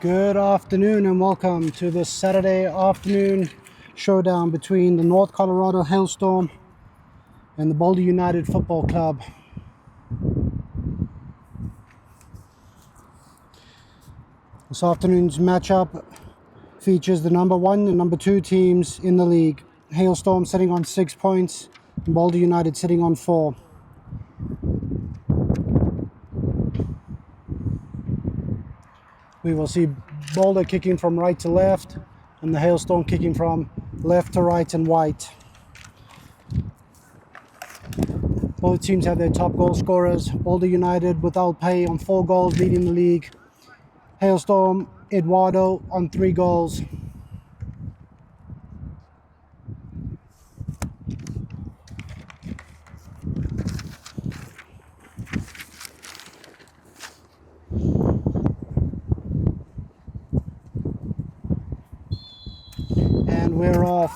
Good afternoon and welcome to this Saturday afternoon showdown between the North Colorado Hailstorm and the Boulder United Football Club. This afternoon's matchup features the number 1 and number 2 teams in the league. Hailstorm sitting on 6 points and Boulder United sitting on 4. We will see Boulder kicking from right to left and the Hailstorm kicking from left to right and white. Both teams have their top goal scorers. Boulder United with Alpay on 4 goals leading the league. Hailstorm, Eduardo on 3 goals. And we're off.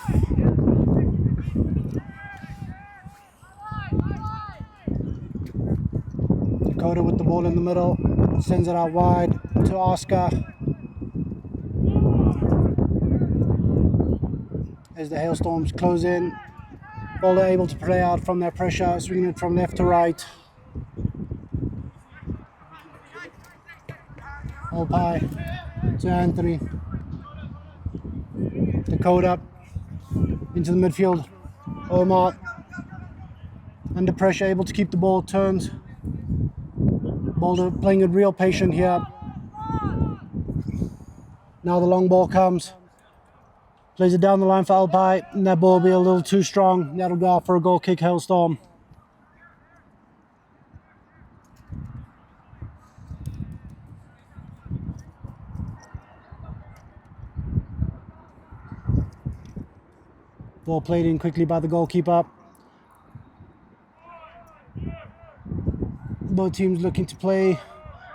Dakota with the ball in the middle, sends it out wide to Oscar. As the Hailstorms close in, Boulder able to play out from their pressure, swinging it from left to right. Alpay to Anthony. Dakota into the midfield. Mart under pressure, able to keep the ball turned. Boulder playing it real patient here. Now the long ball comes. Plays it down the line for Alpay, and that ball will be a little too strong. That'll go out for a goal kick, Hailstorm. Ball played in quickly by the goalkeeper. Both teams looking to play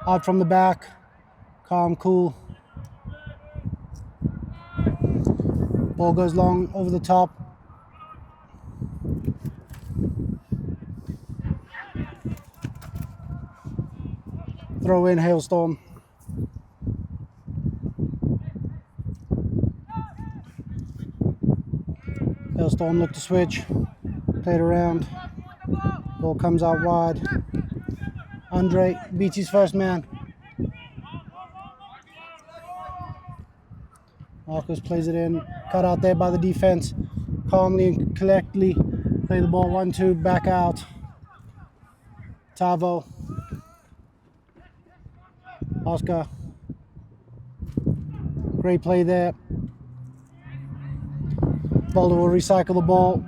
out from the back. Calm, cool. Ball goes long over the top. Throw in, Hailstorm. Hailstorm look to switch. Play it around. Ball comes out wide. Andre beats his first man. Marcus plays it in. Cut out there by the defense. Calmly and collectedly play the ball 1-2 back out. Tavo. Oscar. Great play there. Boulder will recycle the ball.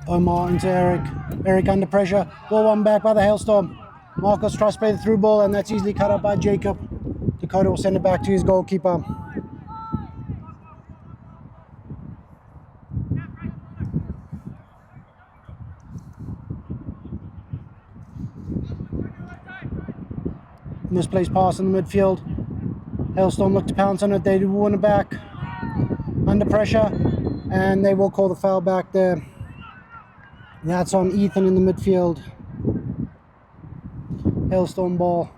Omar into Eric. Eric under pressure. Ball won back by the Hailstorm. Marcos tries to play the through ball, and that's easily cut up by Jacob. Dakota will send it back to his goalkeeper. Misplaced pass in the midfield. Hailstorm look to pounce on it. They do win it back. Under pressure, and they will call the foul back there. That's on Ethan in the midfield. Hailstorm ball.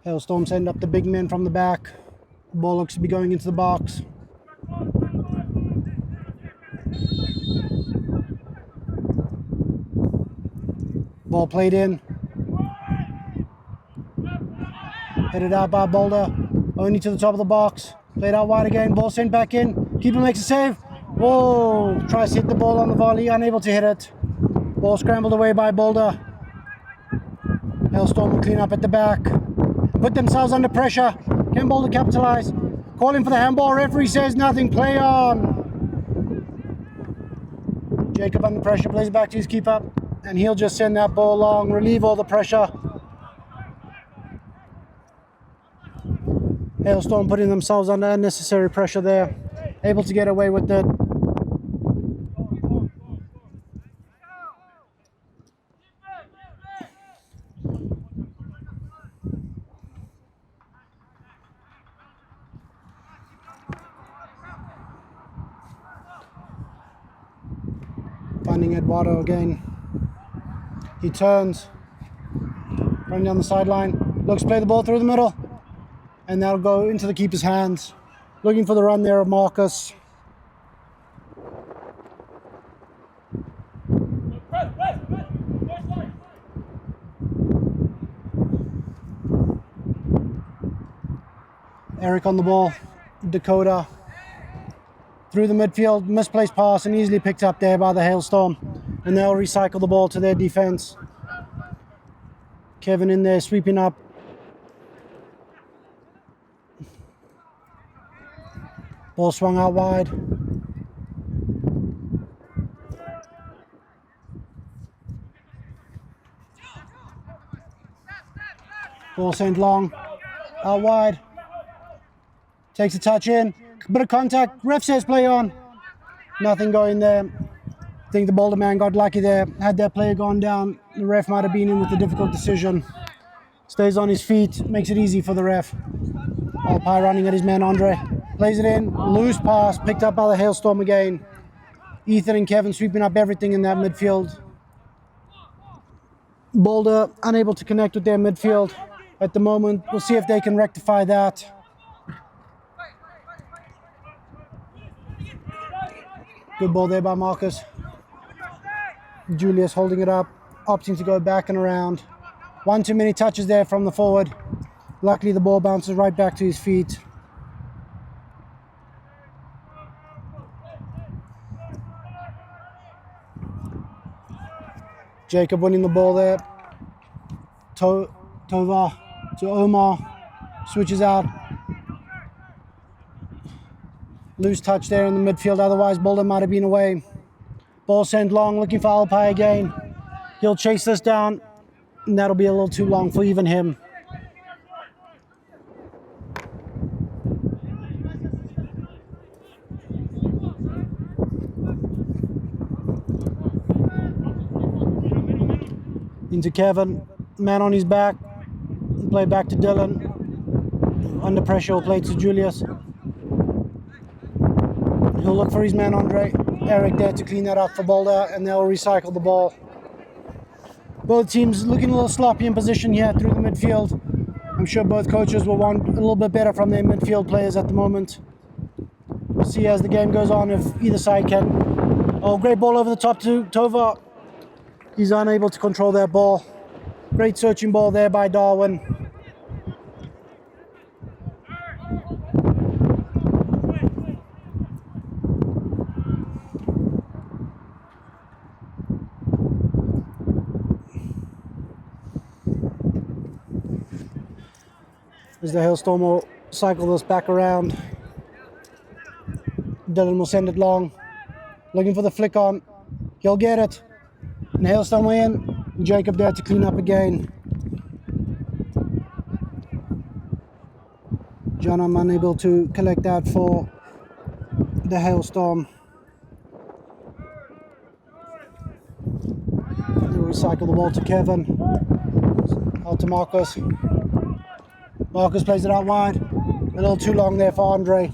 Hailstorm send up the big men from the back. The ball looks to be going into the box. Ball played in. Headed out by Boulder. Only to the top of the box. Played out wide again. Ball sent back in. Keeper makes a save. Whoa! Tries to hit the ball on the volley. Unable to hit it. Ball scrambled away by Boulder. Hailstorm will clean up at the back. Put themselves under pressure. Can Boulder capitalize? Calling for the handball. Referee says nothing. Play on. Jacob under pressure. Plays it back to his keeper. And he'll just send that ball long. Relieve all the pressure. Hailstorm putting themselves under unnecessary pressure there. Able to get away with it. finding Eduardo again. He turns, running down the sideline, looks to play the ball through the middle, and that'll go into the keeper's hands. Looking for the run there of Marcus. Eric on the ball, Dakota through the midfield, misplaced pass and easily picked up there by the Hailstorm, and they'll recycle the ball to their defense. Kevin in there sweeping up. Ball swung out wide. Ball sent long, out wide. Takes a touch in, bit of contact, ref says play on. Nothing going there. I think the Boulder man got lucky there. Had that player gone down, the ref might have been in with a difficult decision. Stays on his feet, makes it easy for the ref. Alpi running at his man Andre. Plays it in, loose pass, picked up by the Hailstorm again. Ethan and Kevin sweeping up everything in that midfield. Boulder unable to connect with their midfield at the moment. We'll see if they can rectify that. Good ball there by Marcus. Julius holding it up, opting to go back and around. One too many touches there from the forward. Luckily the ball bounces right back to his feet. Jacob winning the ball there. Tova to Omar. Switches out. Loose touch there in the midfield, otherwise Boulder might have been away. Ball sent long, looking for Alpi again. He'll chase this down, and that'll be a little too long for even him. Into Kevin, man on his back. Play back to Dylan. Under pressure, will play to Julius. He'll look for his man Andre. Eric there to clean that up for Boulder, and they'll recycle the ball. Both teams looking a little sloppy in position here through the midfield. I'm sure both coaches will want a little bit better from their midfield players at the moment. We'll see as the game goes on if either side can. Oh, great ball over the top to Tova. He's unable to control that ball. Great searching ball there by Darwin. As the Hailstorm will cycle this back around. Dylan will send it long. Looking for the flick on. He'll get it. And Hailstorm will in. Jacob there to clean up again. John, I'm unable to collect that for the Hailstorm. They'll recycle the ball to Kevin. Out to Marcus. Marcus plays it out wide. A little too long there for Andre.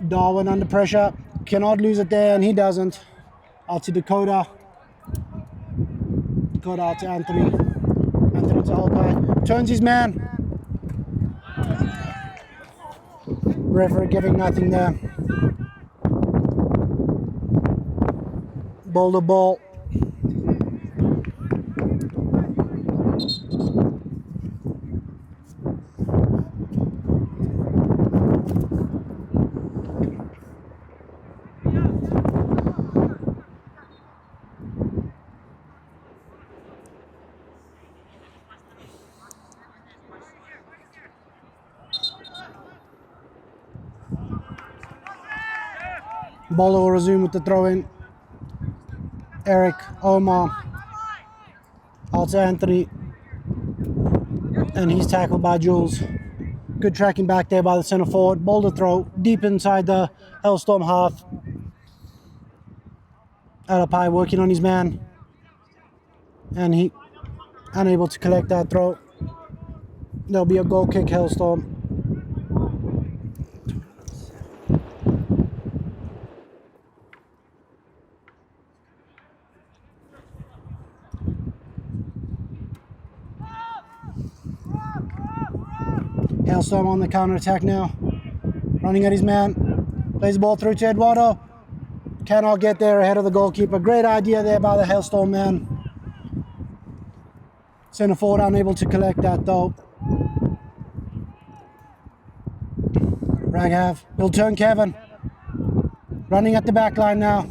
Darwin under pressure. Cannot lose it there, and he doesn't. Out to Dakota. Dakota out to Anthony. Anthony to Alpi. Turns his man. Referee giving nothing there. Boulder ball. Boulder will resume with the throw in. Eric, Omar, out to Anthony, and he's tackled by Jules. Good tracking back there by the center forward. Boulder throw deep inside the Hailstorm half. Alapai working on his man, and he unable to collect that throw. There'll be a goal kick, Hailstorm. Hailstorm on the counter-attack now. Running at his man. Plays the ball through to Eduardo. Cannot get there ahead of the goalkeeper. Great idea there by the Hailstorm man. Centre forward unable to collect that though. Raghav. He'll turn Kevin. Running at the back line now.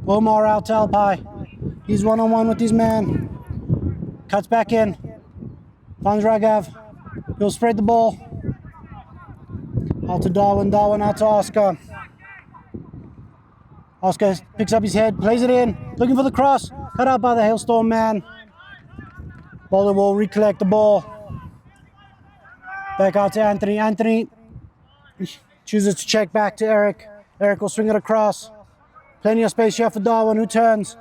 Omar out to Alpai. He's one-on-one with his man. Cuts back in. Finds Raghav. He'll spread the ball. Out to Darwin. Darwin out to Oscar. Oscar picks up his head. Plays it in. Looking for the cross. Cut out by the Hailstorm man. Boulder will recollect the ball. Back out to Anthony. Anthony chooses to check back to Eric. Eric will swing it across. Plenty of space here for Darwin, who turns.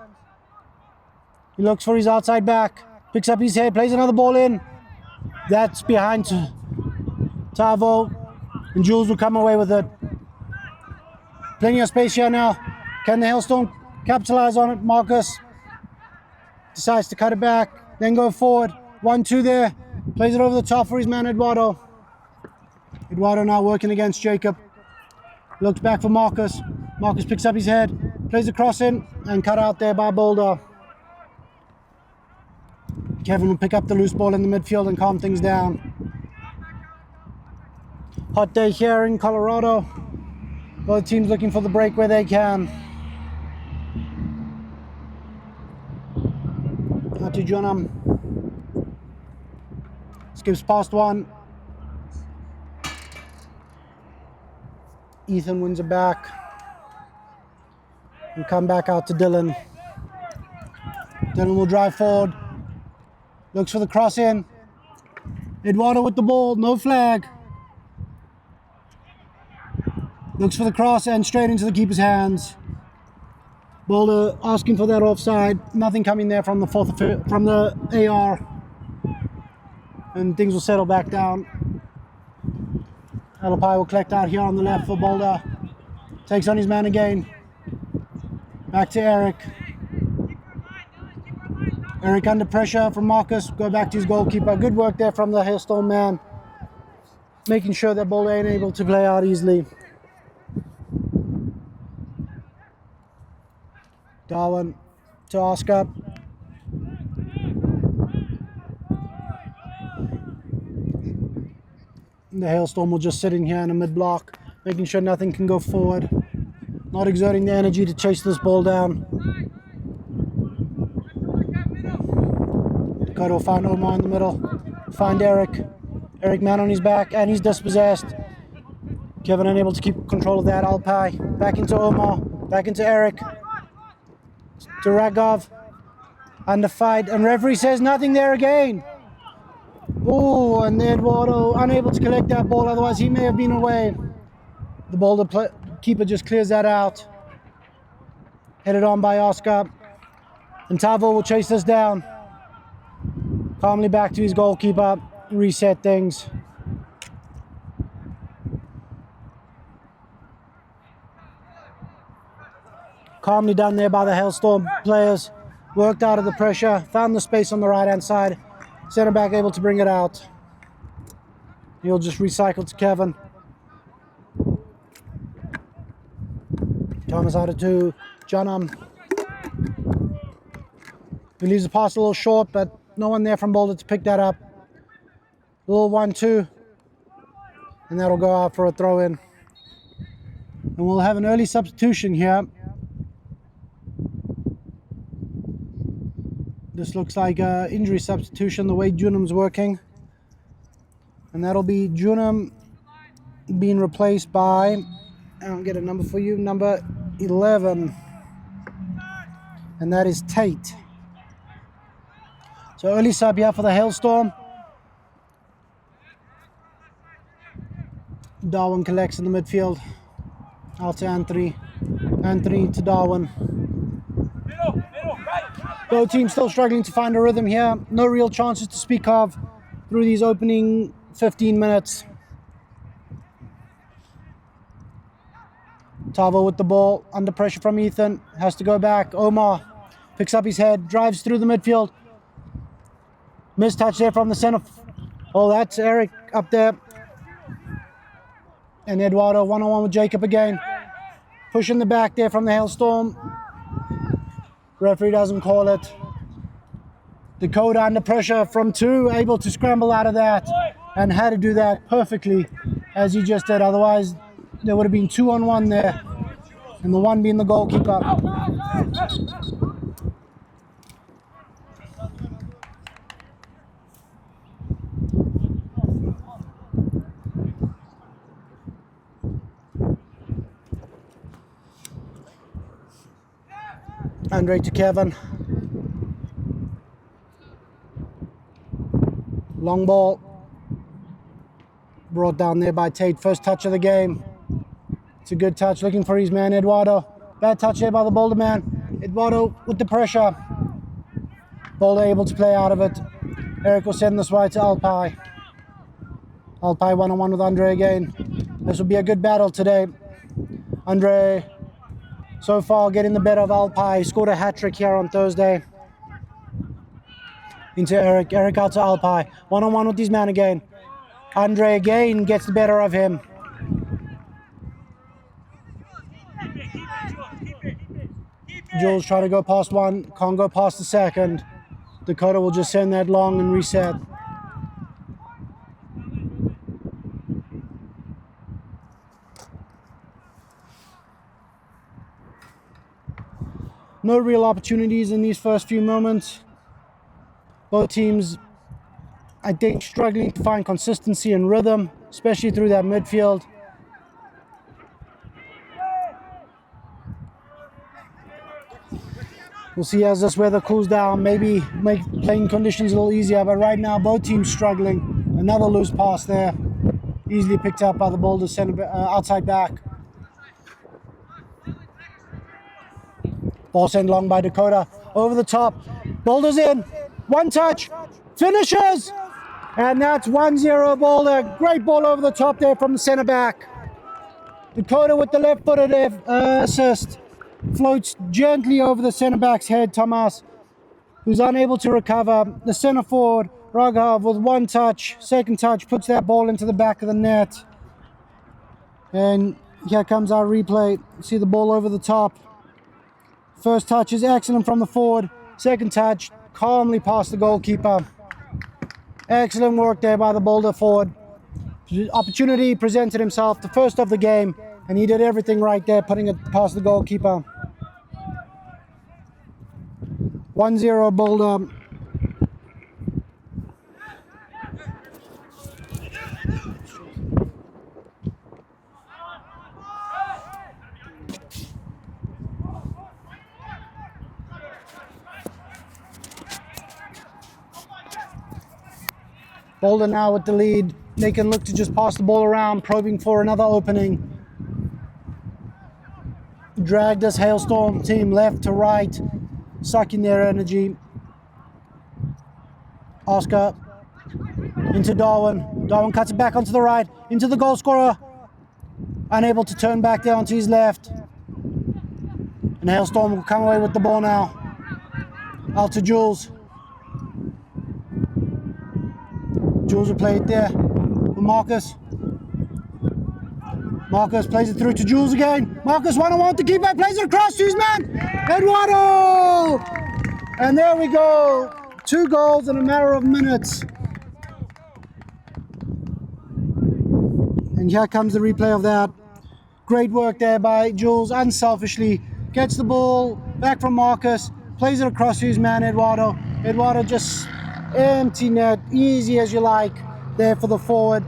He looks for his outside back. Picks up his head. Plays another ball in. That's behind Tavo. And Jules will come away with it. Plenty of space here now. Can the Hailstorm capitalize on it? Marcus decides to cut it back. Then go forward. 1-2 there. Plays it over the top for his man Eduardo. Eduardo now working against Jacob. Looks back for Marcus. Marcus picks up his head. Plays the cross in and cut out there by Boulder. Kevin will pick up the loose ball in the midfield and calm things down. Hot day here in Colorado. Both teams looking for the break where they can. Out to Junham. Skips past one. Ethan wins it back. And come back out to Dylan. Dylan will drive forward. Looks for the cross in. Eduardo with the ball, no flag. Looks for the cross and straight into the keeper's hands. Boulder asking for that offside. Nothing coming there from the AR. And things will settle back down. Alapai will collect out here on the left for Boulder. Takes on his man again. Back to Eric. Eric under pressure from Marcus. Go back to his goalkeeper. Good work there from the Hailstorm man. Making sure that Boulder ain't able to play out easily. Darwin to Oscar. The Hailstorm will just sit in here in a mid-block, making sure nothing can go forward. Not exerting the energy to chase this ball down. Dakota will find Omar in the middle. Find Eric. Eric man on his back, and he's dispossessed. Kevin unable to keep control of that. Alpai. Back into Omar. Back into Eric. To Raghav. Under fight, and referee says nothing there again. Oh, and Eduardo unable to collect that ball, otherwise he may have been away. The Boulder keeper just clears that out. Headed on by Oscar. And Tavo will chase this down. Calmly back to his goalkeeper. Reset things. Calmly done there by the Hailstorm players. Worked out of the pressure. Found the space on the right-hand side. Centre back able to bring it out. He'll just recycle to Kevin. Thomas out to Junham. He leaves the pass a little short, but no one there from Boulder to pick that up. A little 1-2. And that'll go out for a throw-in. And we'll have an early substitution here. This looks like an injury substitution, the way Junham's working. And that'll be Junham being replaced by, I'll get a number for you, number 11. And that is Tate. So early sub here for the Hailstorm. Darwin collects in the midfield. Out to Anthony. Anthony to Darwin. Both teams still struggling to find a rhythm here. No real chances to speak of. through these opening 15 minutes. Tavo with the ball, under pressure from Ethan, has to go back. Omar picks up his head, drives through the midfield. Missed touch there from the center. Oh, that's Eric up there. And Eduardo one-on-one with Jacob again. Pushing the back there from the Hailstorm. Referee doesn't call it. Dakota under pressure from 2, able to scramble out of that, and had to do that perfectly as he just did. Otherwise, there would have been 2-on-1 there, and the one being the goalkeeper. Andre to Kevin. Long ball. Brought down there by Tate. First touch of the game. It's a good touch. Looking for his man, Eduardo. Bad touch there by the Boulder man. Eduardo with the pressure. Boulder able to play out of it. Eric will send this wide to Alpai. Alpai one-on-one with Andre again. This will be a good battle today. Andre, so far, getting the better of Alpai. He scored a hat-trick here on Thursday. Into Eric. Eric out to Alpai. One-on-one with his man again. Andre again gets the better of him. Jules trying to go past one. Can't go past the second. Dakota will just send that long and reset. No real opportunities in these first few moments. Both teams, I think, struggling to find consistency and rhythm, especially through that midfield. We'll see as this weather cools down, maybe make playing conditions a little easier, but right now both teams struggling. Another loose pass there, easily picked up by the Boulder center, outside back. Ball sent long by Dakota, over the top. Boulder's in, one touch, finishes! And that's 1-0 Boulder. Great ball over the top there from the center back. Dakota with the left-footed assist. Floats gently over the center back's head, Tomas, who's unable to recover. The center forward, Raghav, with one touch, second touch, puts that ball into the back of the net. And here comes our replay. See the ball over the top. First touch is excellent from the forward. Second touch, calmly past the goalkeeper. Excellent work there by the Boulder forward. Opportunity presented himself, the first of the game, and he did everything right there, putting it past the goalkeeper. 1-0 Boulder. Boulder now with the lead. They can look to just pass the ball around, probing for another opening. Drag this Hailstorm team left to right, sucking their energy. Oscar into Darwin. Darwin cuts it back onto the right, into the goal scorer. Unable to turn back there onto his left. And Hailstorm will come away with the ball now. Out to Jules. Jules will play it there for Marcus. Marcus plays it through to Jules again. Marcus one-on-one with the keeper, plays it across to his man, Eduardo! And there we go. 2 goals in a matter of minutes. And here comes the replay of that. Great work there by Jules, unselfishly. Gets the ball back from Marcus, plays it across to his man, Eduardo. Eduardo just empty net, easy as you like, there for the forward.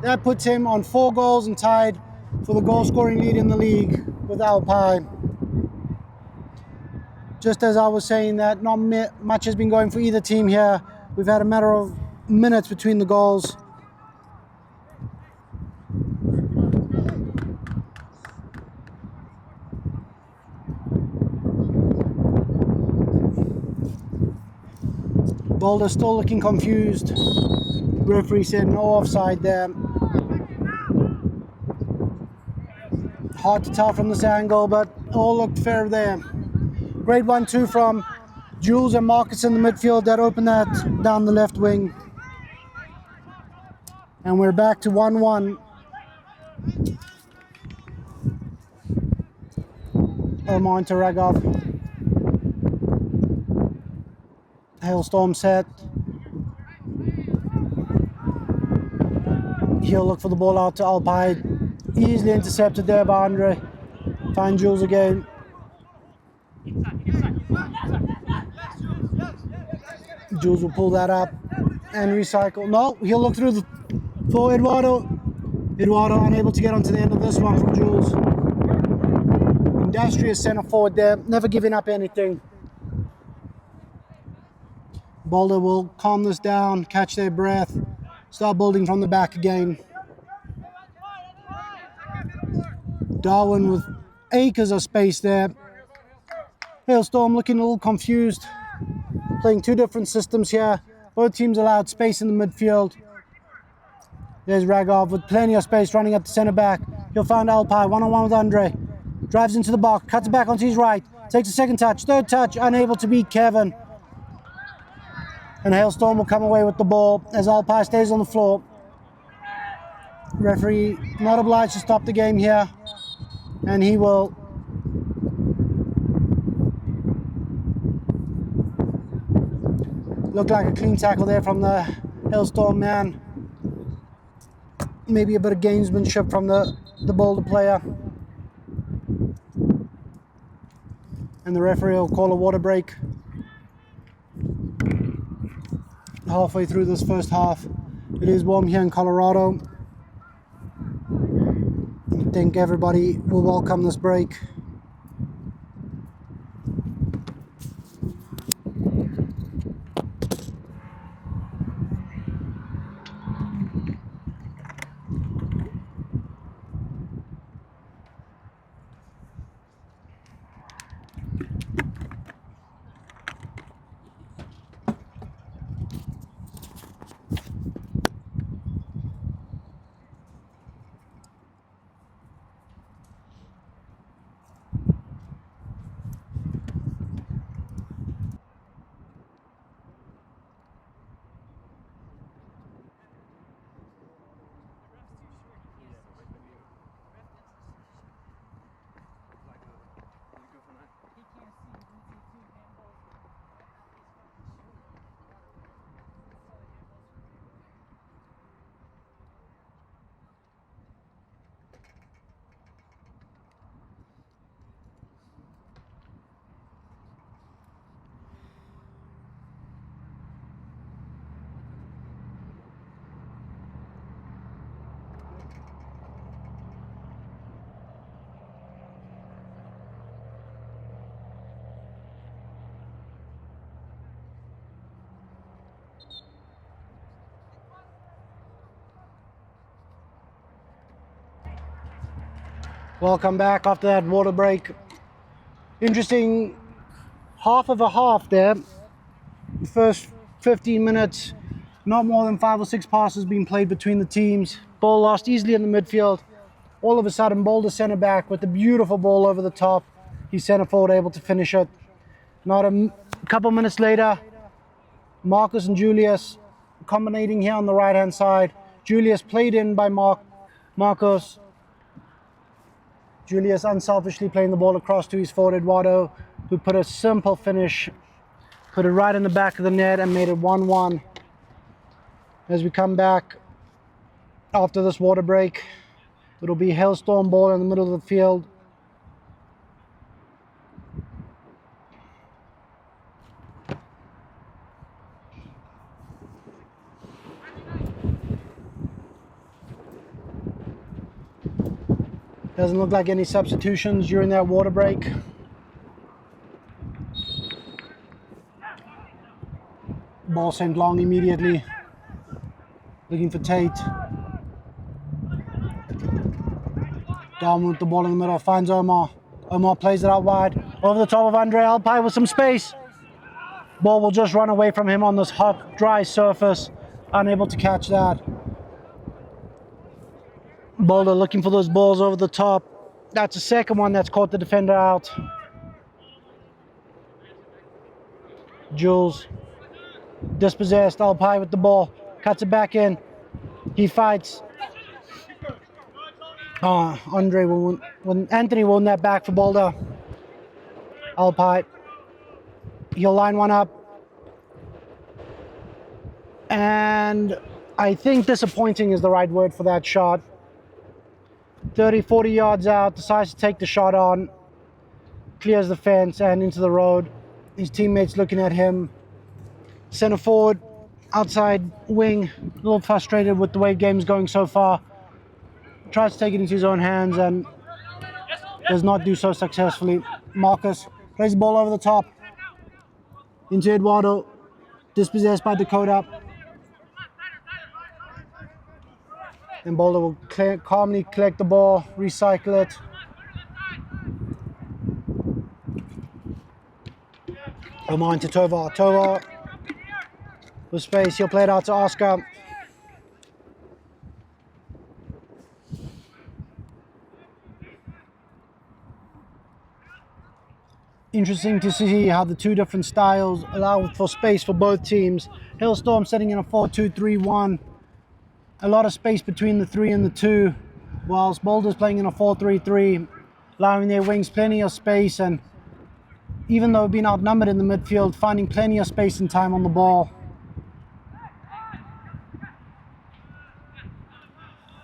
That puts him on 4 goals and tied for the goal scoring lead in the league with Alpine. Just as I was saying that not much has been going for either team here. We've had a matter of minutes between the goals. Boulder still looking confused. Referee said no offside there. Hard to tell from this angle, but all looked fair there. Great 1-2 from Jules and Marcus in the midfield that opened that down the left wing. And we're back to 1-1. Omar into Ragov. Hailstorm set. He'll look for the ball out to Alpine. Easily intercepted there by Andre. Find Jules again. Jules will pull that up and recycle. No, he'll look through for Eduardo. Eduardo unable to get onto the end of this one from Jules. Industrious center forward there, never giving up anything. Boulder will calm this down, catch their breath, start building from the back again. Darwin with acres of space there. Hailstorm looking a little confused. Playing two different systems here. Both teams allowed space in the midfield. There's Ragov with plenty of space running up the centre back. He'll find Alpine, one-on-one with Andre. Drives into the box, cuts it back onto his right. Takes a second touch, third touch, unable to beat Kevin. And Hailstorm will come away with the ball as Alpine stays on the floor. Referee not obliged to stop the game here. And he will look like a clean tackle there from the Hailstorm man. Maybe a bit of gamesmanship from the Boulder player. And the referee will call a water break. Halfway through this first half. It is warm here in Colorado. I think everybody will welcome this break. Welcome back after that water break. Interesting half of a half there. The first 15 minutes, not more than 5 or 6 passes being played between the teams. Ball lost easily in the midfield. All of a sudden, Boulder centre back with a beautiful ball over the top. He's centre forward able to finish it. Not a couple minutes later, Marcus and Julius combinating here on the right hand side. Julius played in by Marcus. Julius unselfishly playing the ball across to his forward Eduardo, who put a simple finish, put it right in the back of the net and made it 1-1. As we come back after this water break, it'll be Hailstorm ball in the middle of the field. Doesn't look like any substitutions during that water break. Ball sent long immediately. Looking for Tate. Down with the ball in the middle, finds Omar. Omar plays it out wide. Over the top of Andre Alpine with some space. Ball will just run away from him on this hot, dry surface. unable to catch that. Boulder looking for those balls over the top. That's the second one that's caught the defender out. Jules dispossessed. Alpine with the ball, cuts it back in. He fights. Andre will win. Anthony will win that back for Boulder. Alpine. He'll line one up. And I think disappointing is the right word for that shot. 30, 40 yards out, decides to take the shot on, clears the fence and into the road. His teammates looking at him. Center forward, outside wing, a little frustrated with the way the game's going so far. Tries to take it into his own hands and does not do so successfully. Marcus plays the ball over the top into Eduardo, dispossessed by Dakota. And Boulder will calmly collect the ball, recycle it. Omar into Tovar. Tovar with space. He'll play it out to Oscar. Interesting to see how the two different styles allow for space for both teams. Hailstorm setting in a 4-2-3-1. A lot of space between the 3 and the 2, whilst Boulder's playing in a 4-3-3, allowing their wings plenty of space, and even though being outnumbered in the midfield, finding plenty of space and time on the ball.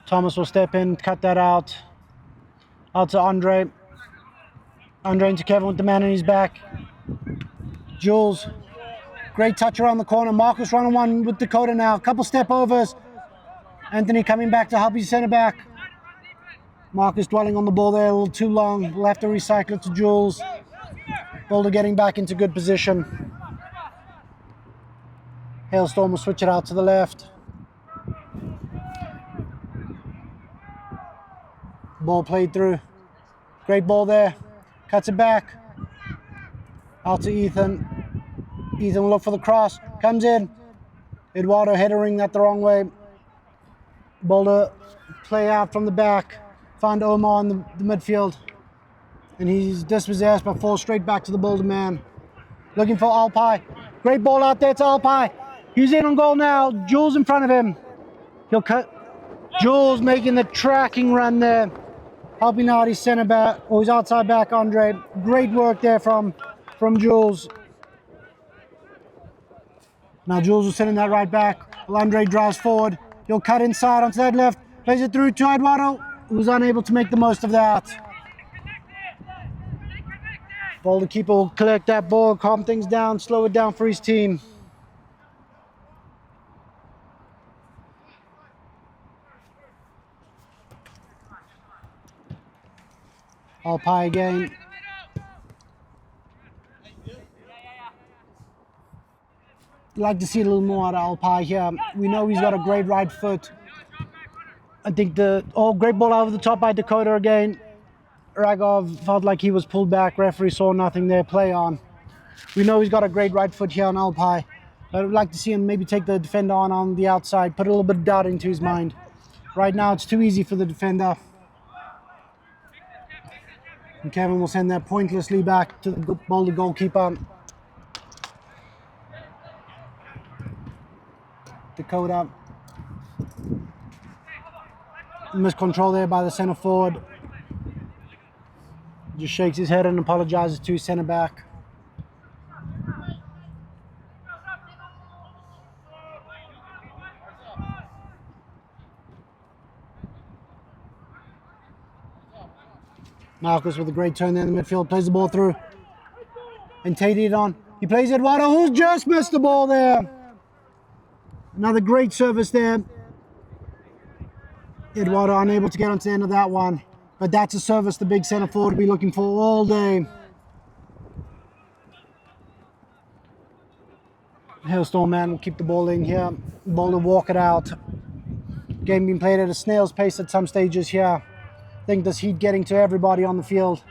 Thomas will step in, cut that out. Out to Andre. Andre into Kevin with the man on his back. Jules, great touch around the corner. Marcus running one with Dakota now. Couple step overs. Anthony coming back to help his centre back. Marcus dwelling on the ball there a little too long. We'll have to recycle it to Jules. Boulder getting back into good position. Hailstorm will switch it out to the left. Ball played through. Great ball there. Cuts it back. Out to Ethan. Ethan will look for the cross. Comes in. Eduardo headering that the wrong way. Boulder play out from the back, find Omar in the midfield, and he's dispossessed but falls straight back to the Boulder man. Looking for Alpine. Great ball out there to Alpine. He's in on goal now. Jules in front of him. He'll cut. Jules making the tracking run there, helping out his centre back, or his outside back, Andre. Great work there from Jules. Now Jules will send in that right back. Well, Andre drives forward. He'll cut inside onto that left, plays it through to Eduardo, who was unable to make the most of that. Boulder keeper will collect that ball, calm things down, slow it down for his team. Alpine again. Like to see a little more out of Alpine here. We know he's got a great right foot. I think great ball over the top by Dakota again. Ragov felt like he was pulled back. Referee saw nothing there. Play on. We know he's got a great right foot here on Alpine. I'd like to see him maybe take the defender on the outside, put a little bit of doubt into his mind. Right now it's too easy for the defender. And Kevin will send that pointlessly back to the Boulder goalkeeper. Dakota. Miscontrol there by the centre forward. Just shakes his head and apologises to his centre back. Marcus with a great turn there in the midfield, plays the ball through. And Tate it on. He plays Eduardo, who's just missed the ball there. Another great service there. Eduardo unable to get onto the end of that one. But that's a service the big centre forward will be looking for all day. Hailstorm man will keep the ball in here. Boulder walk it out. Game being played at a snail's pace at some stages here. I think this heat getting to everybody on the field.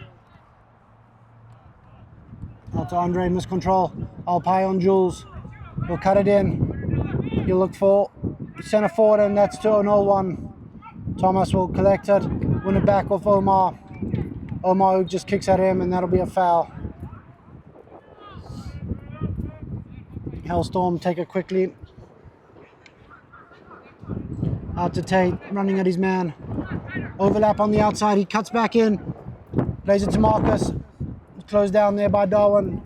Out to Andre, miscontrol. Alpine on Jules. He'll cut it in. He'll look for centre forward, and that's to an 0-1. Thomas will collect it, win it back off Omar. Omar just kicks at him, and that'll be a foul. Hailstorm take it quickly. Out to Tate, running at his man. Overlap on the outside, he cuts back in. Plays it to Marcus. Closed down there by Darwin.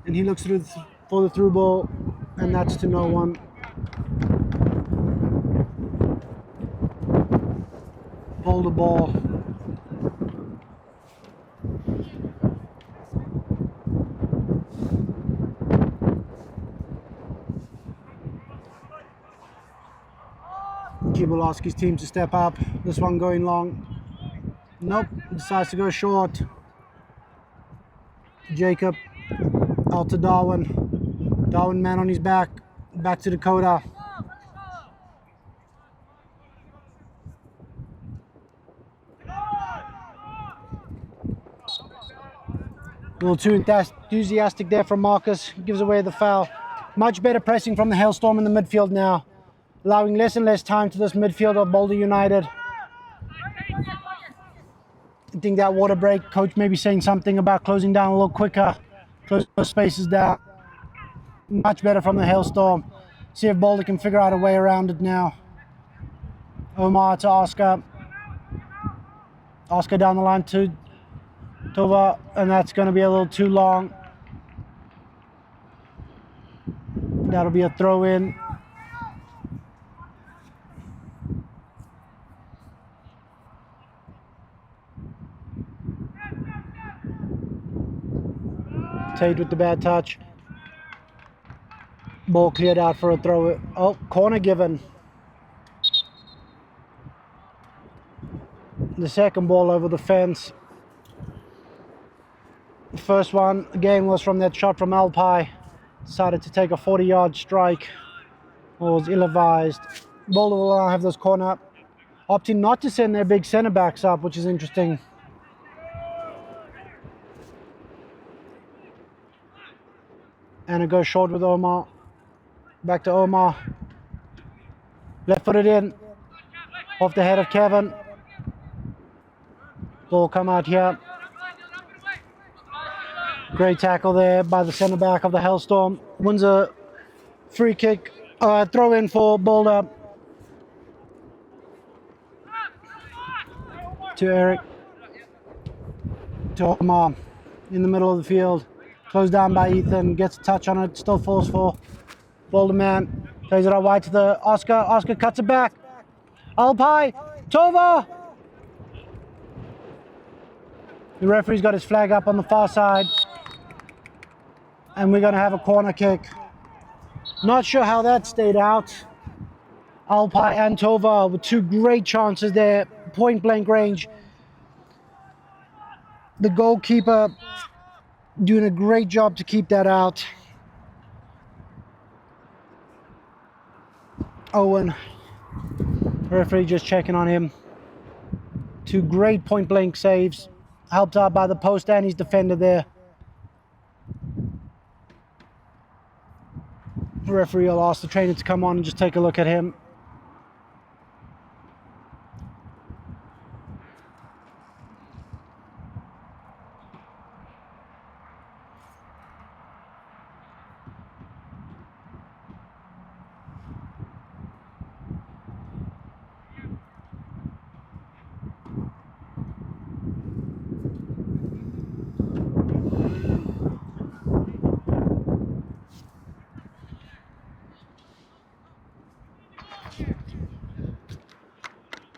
And he looks through for the through ball. And that's to no one. Boulder ball. He will ask his team to step up. This one going long. Nope, decides to go short. Jacob out to Darwin. Darwin man on his back. Back to Dakota. A little too enthusiastic there from Marcus. Gives away the foul. Much better pressing from the Hailstorm in the midfield now. Allowing less and less time to this midfield of Boulder United. I think that water break, coach may be saying something about closing down a little quicker. Close those spaces down. Much better from the Hailstorm. See if Boulder can figure out a way around it now. Omar to Oscar. Oscar down the line to Tova, and that's going to be a little too long. That'll be a throw in. Tate with the bad touch. Ball cleared out for a throw. Oh, corner given. The second ball over the fence. The first one again was from that shot from Alpine. Decided to take a 40-yard strike. Was ill-advised. Boulder will now have this corner. Opting not to send their big centre backs up, which is interesting. And it goes short with Omar. Back to Omar. Left footed in. Off the head of Kevin. Ball come out here. Great tackle there by the centre back of the Hailstorm. Wins a free kick. Throw in for Boulder. To Eric. To Omar. In the middle of the field. Closed down by Ethan, gets a touch on it, still forceful. Boulder man plays it out wide to the Oscar. Oscar cuts it back. Alpine, Tova. The referee's got his flag up on the far side. And we're going to have a corner kick. Not sure how that stayed out. Alpine and Tova with two great chances there. Point blank range. The goalkeeper doing a great job to keep that out. Owen, referee just checking on him. Two great point blank saves, helped out by the post and his defender there. The referee will ask the trainer to come on and just take a look at him.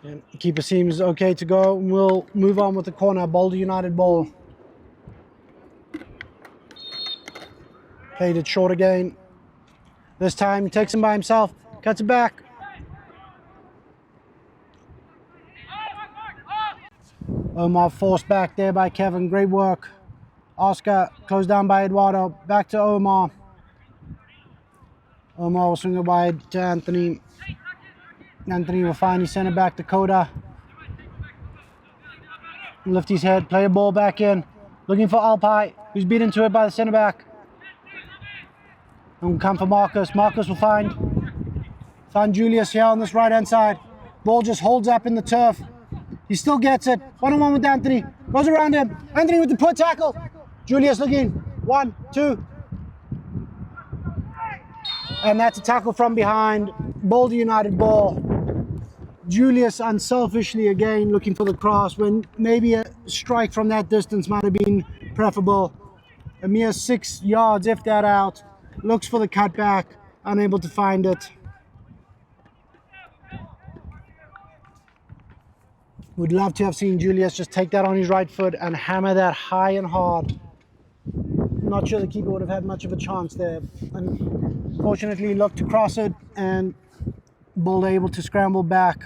And keeper seems okay to go. We'll move on with the corner. Boulder United ball. Played it short again. This time he takes him by himself. Cuts it back. Omar forced back there by Kevin. Great work. Oscar closed down by Eduardo. Back to Omar. Omar will swing it wide to Anthony. Anthony will find his centre back, Dakota. Lift his head, play a ball back in. Looking for Alpine, who's beaten to it by the centre back. And will come for Marcus. Marcus will find Find Julius here on this right-hand side. Ball just holds up in the turf. He still gets it. One-on-one with Anthony. Goes around him. Anthony with the poor tackle. Julius looking. 1, 2. And that's a tackle from behind. Boulder United ball. Julius unselfishly again looking for the cross when maybe a strike from that distance might have been preferable. A mere 6 yards, if that, out. Looks for the cutback. Unable to find it. Would love to have seen Julius just take that on his right foot and hammer that high and hard. Not sure the keeper would have had much of a chance there. Unfortunately, he looked to cross it and Boulder able to scramble back,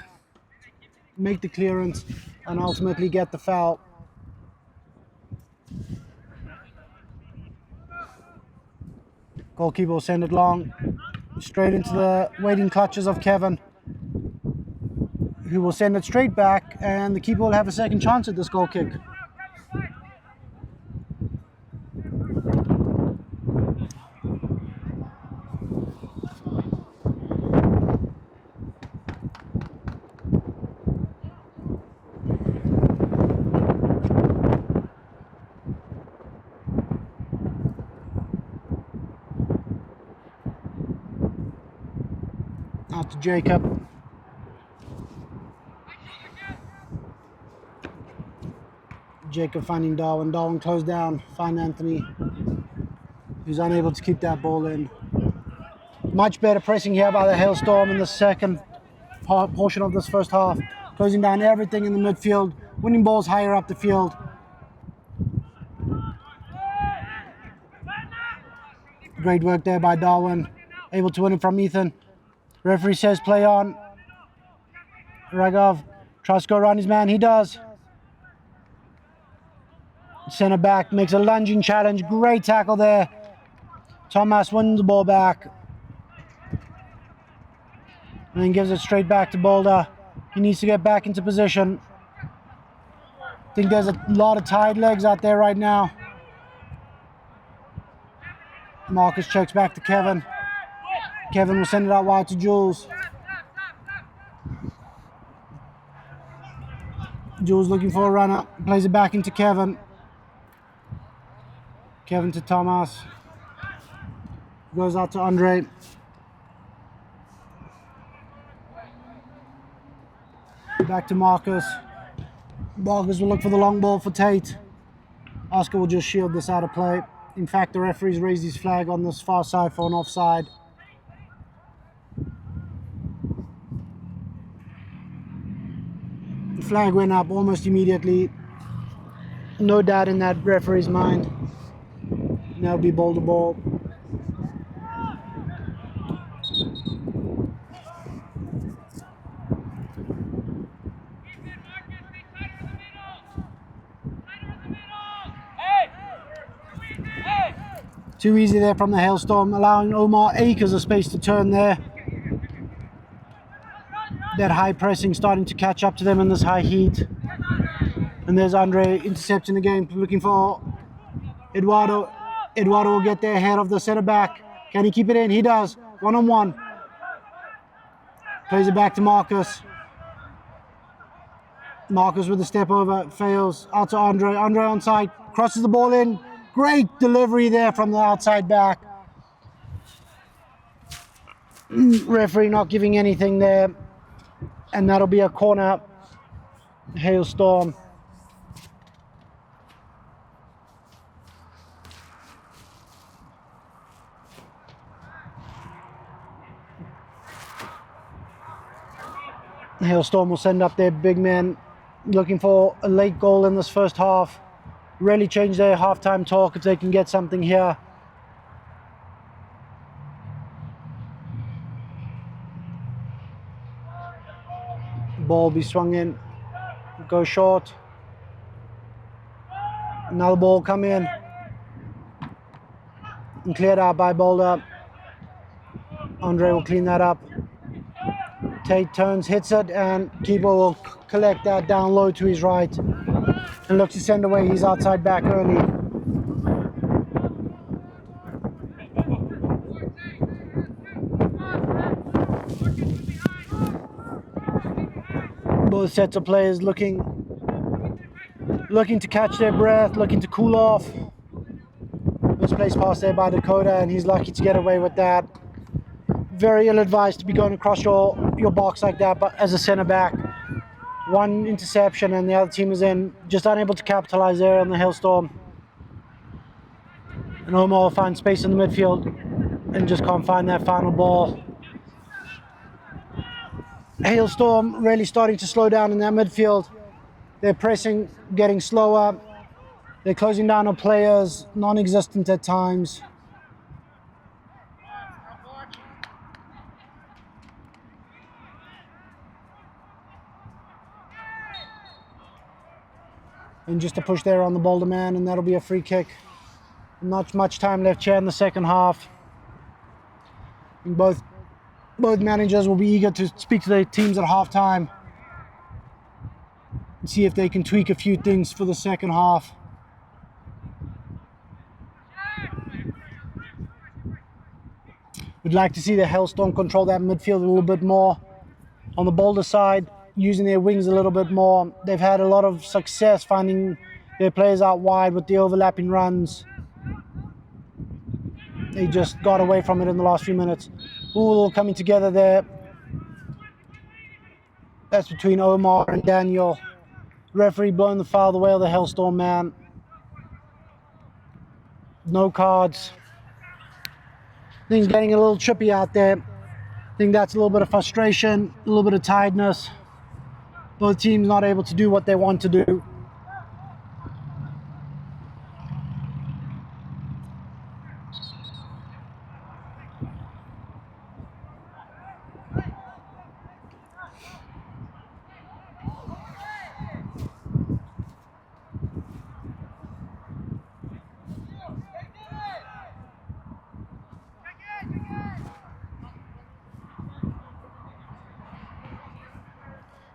make the clearance, and ultimately get the foul. Goalkeeper will send it long, straight into the waiting clutches of Kevin, who will send it straight back, and the keeper will have a second chance at this goal kick. Out to Jacob. Jacob finding Darwin. Darwin closed down. Find Anthony, who's unable to keep that ball in. Much better pressing here by the Hailstorm in the second portion of this first half. Closing down everything in the midfield. Winning balls higher up the field. Great work there by Darwin. Able to win it from Ethan. Referee says play on. Ragov tries to go around his man. He does. Centre back makes a lunging challenge. Great tackle there. Thomas wins the ball back. And then gives it straight back to Boulder. He needs to get back into position. I think there's a lot of tired legs out there right now. Marcus checks back to Kevin. Kevin will send it out wide to Jules. Jules looking for a runner. Plays it back into Kevin. Kevin to Thomas. Goes out to Andre. Back to Marcus. Marcus will look for the long ball for Tate. Oscar will just shield this out of play. In fact, the referee's raised his flag on this far side for an offside. The flag went up almost immediately. No doubt in that referee's mind. Now it'll be Boulder ball. Too easy there from the Hailstorm, allowing Omar acres of space to turn there. That high pressing starting to catch up to them in this high heat. And there's Andre intercepting the game, looking for Eduardo. Eduardo will get there ahead of the centre back. Can he keep it in? He does. 1-on-1. Plays it back to Marcus. Marcus with a step over, fails. Out to Andre. Andre onside, crosses the ball in. Great delivery there from the outside back. Referee not giving anything there. And that'll be a corner. Hailstorm. Hailstorm will send up their big man, looking for a late goal in this first half. Really change their halftime talk if they can get something here. Ball be swung in, go short. Another ball come in and cleared out by Boulder. Andre will clean that up. Tate turns, hits it, and keeper will collect that down low to his right and look to send away his outside back early. Both sets of players looking to catch their breath, looking to cool off. Misplaced pass there by Dakota, and he's lucky to get away with that. Very ill-advised to be going across your box like that, but as a center back, one interception and the other team is in, just unable to capitalize there on the Hailstorm. And Omar will find space in the midfield and just can't find that final ball. Hailstorm really starting to slow down in that midfield. They're pressing, getting slower. They're closing down on players, non-existent at times. And just a push there on the Boulder man, and that'll be a free kick. Not much time left here in the second half. And both managers will be eager to speak to their teams at halftime and see if they can tweak a few things for the second half. We'd like to see the Hailstorm control that midfield a little bit more. On the Boulder side, using their wings a little bit more. They've had a lot of success finding their players out wide with the overlapping runs. They just got away from it in the last few minutes. All coming together there. That's between Omar and Daniel. Referee blowing the foul the way of the Hailstorm man. No cards. Things getting a little trippy out there. I think that's a little bit of frustration, a little bit of tiredness. Both teams not able to do what they want to do.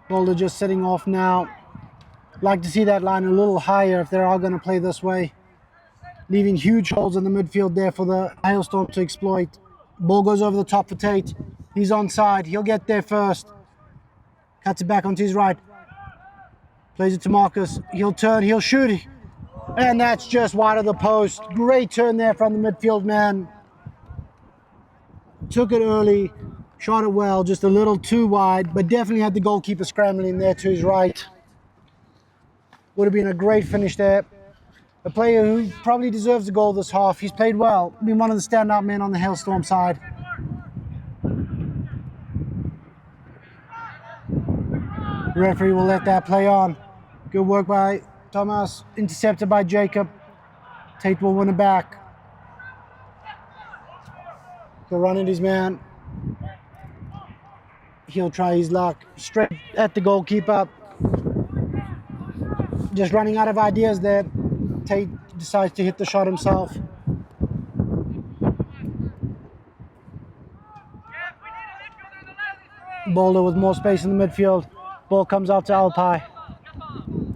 Boulder just sitting off now. Like to see that line a little higher if they are going to play this way. Leaving huge holes in the midfield there for the Hailstorm to exploit. Ball goes over the top for Tate. He's onside. He'll get there first. Cuts it back onto his right. Plays it to Marcus. He'll turn. He'll shoot. And that's just wide of the post. Great turn there from the midfield man. Took it early. Shot it well, just a little too wide, but definitely had the goalkeeper scrambling there to his right. Would have been a great finish there. A player who probably deserves a goal this half. He's played well, been one of the standout men on the Hailstorm side. The referee will let that play on. Good work by Thomas, intercepted by Jacob. Tate will win it back. Go run at his man. He'll try his luck straight at the goalkeeper. Just running out of ideas there. Tate decides to hit the shot himself. Boulder with more space in the midfield. Ball comes out to Alpai.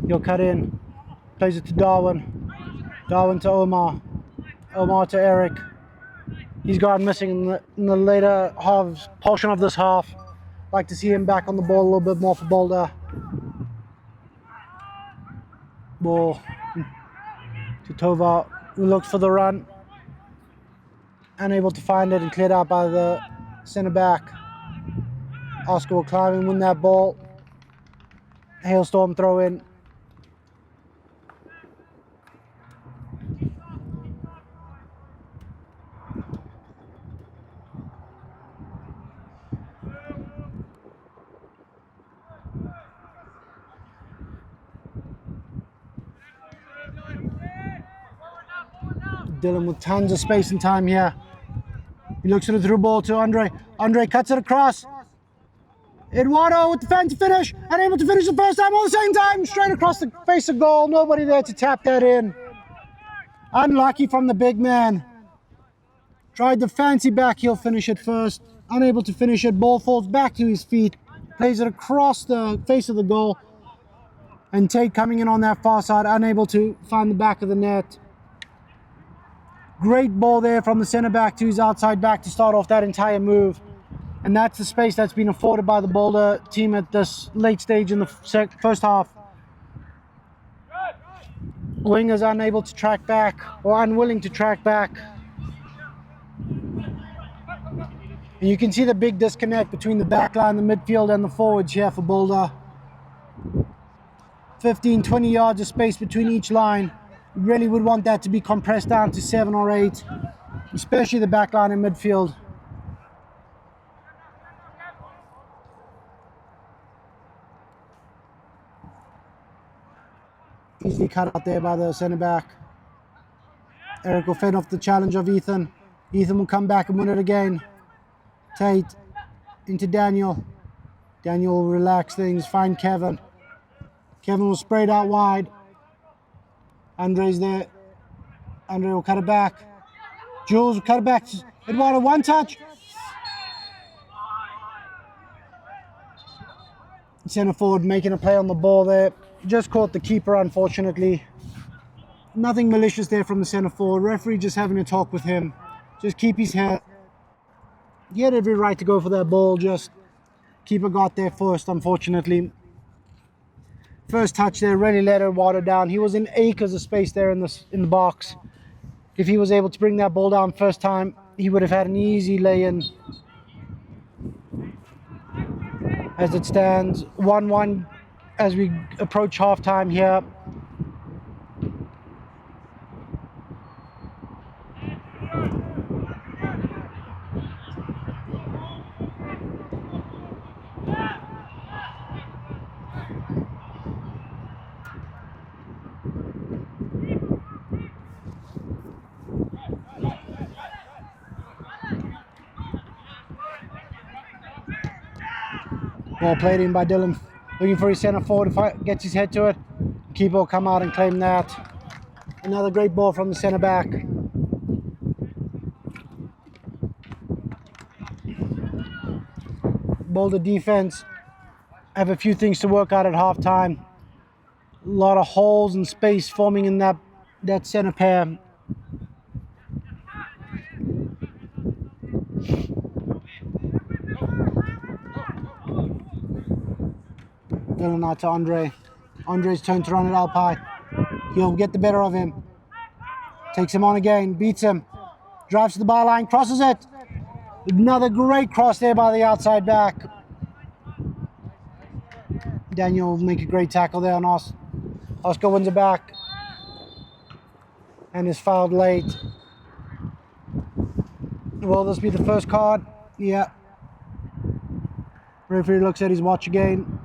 He'll cut in. Plays it to Darwin. Darwin to Omar. Omar to Eric. He's gone missing in the later portion of this half. Like to see him back on the ball a little bit more for Boulder. Ball to Tova, who looks for the run. Unable to find it and cleared out by the centre back. Oscar will climb and win that ball. Hailstorm throw in. Dylan with tons of space and time here. He looks at the through ball to Andre. Andre cuts it across. Eduardo with the fancy finish. Unable to finish the first time all at the same time. Straight across the face of goal. Nobody there to tap that in. Unlucky from the big man. Tried the fancy back heel finish at first. Unable to finish it. Ball falls back to his feet. Plays it across the face of the goal. And Tate coming in on that far side. Unable to find the back of the net. Great ball there from the centre back to his outside back to start off that entire move. And that's the space that's been afforded by the Boulder team at this late stage in the first half. Wingers unable to track back, or unwilling to track back. And you can see the big disconnect between the back line, the midfield, and the forwards here for Boulder. 15, 20 yards of space between each line. You really would want that to be compressed down to 7 or 8, especially the back line and midfield. Easily cut out there by the centre back. Eric will fend off the challenge of Ethan. Ethan will come back and win it again. Tate into Daniel. Daniel will relax things, find Kevin. Kevin will spray it out wide. Andre's there. Andre will cut it back. Jules will cut it back. Eduardo, one touch. Centre forward making a play on the ball there. Just caught the keeper, unfortunately. Nothing malicious there from the centre forward. Referee just having a talk with him. Just keep his head. He had every right to go for that ball. Just keeper got there first, unfortunately. First touch there really let Eduardo down. He was in acres of space there in the box. If he was able to bring that ball down first time, he would have had an easy lay-in. As it stands, 1-1 as we approach half-time here. Ball played in by Dylan, looking for his centre forward. If he gets his head to it, keeper will come out and claim that. Another great ball from the centre back. Boulder defense have a few things to work out at half time. A lot of holes and space forming in that centre pair. Dylan out to Andre. Andre's turn to run it out high. He'll get the better of him. Takes him on again, beats him. Drives to the byline, crosses it. Another great cross there by the outside back. Daniel will make a great tackle there on Oscar. Oscar wins it back. And is fouled late. Will this be the first card? Yeah. Referee looks at his watch again.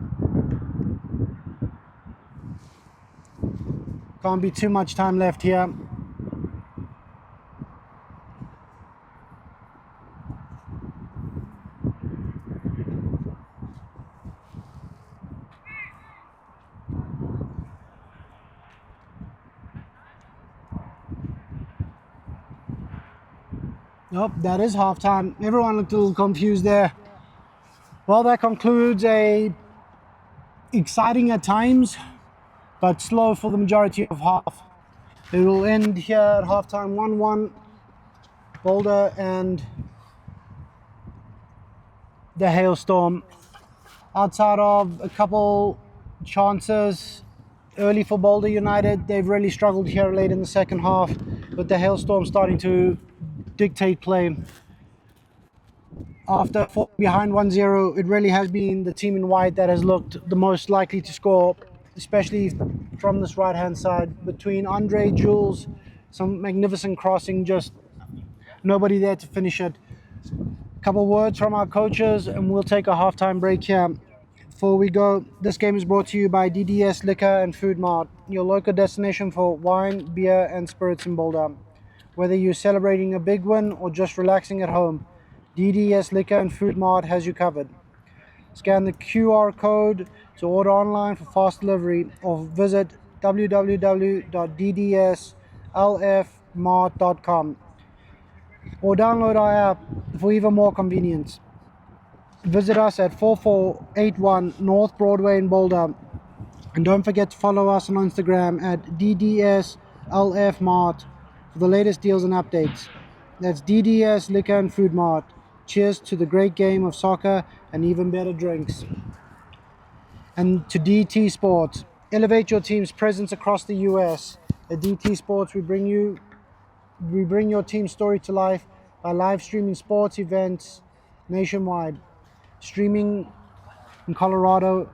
Can't be too much time left here. Nope, that is halftime. Everyone looked a little confused there. Well, that concludes a exciting at times, but slow for the majority of half. It will end here at halftime 1-1, Boulder and the Hailstorm. Outside of a couple chances early for Boulder United, they've really struggled here late in the second half, with the Hailstorm starting to dictate play. After falling behind 1-0, it really has been the team in white that has looked the most likely to score, especially from this right-hand side. Between Andre, Jules, some magnificent crossing, just nobody there to finish it. A couple words from our coaches, and we'll take a halftime break here. Before we go, this game is brought to you by DDS Liquor and Food Mart, your local destination for wine, beer, and spirits in Boulder. Whether you're celebrating a big win or just relaxing at home, DDS Liquor and Food Mart has you covered. Scan the QR code to order online for fast delivery, or visit www.ddslfmart.com, or download our app for even more convenience. Visit us at 4481 North Broadway in Boulder, and don't forget to follow us on Instagram at DDSLFMart for the latest deals and updates. That's DDS Liquor and Food Mart. Cheers to the great game of soccer and even better drinks. And to DT Sports, elevate your team's presence across the US. At DT Sports, we bring your team's story to life by live streaming sports events nationwide. Streaming in Colorado.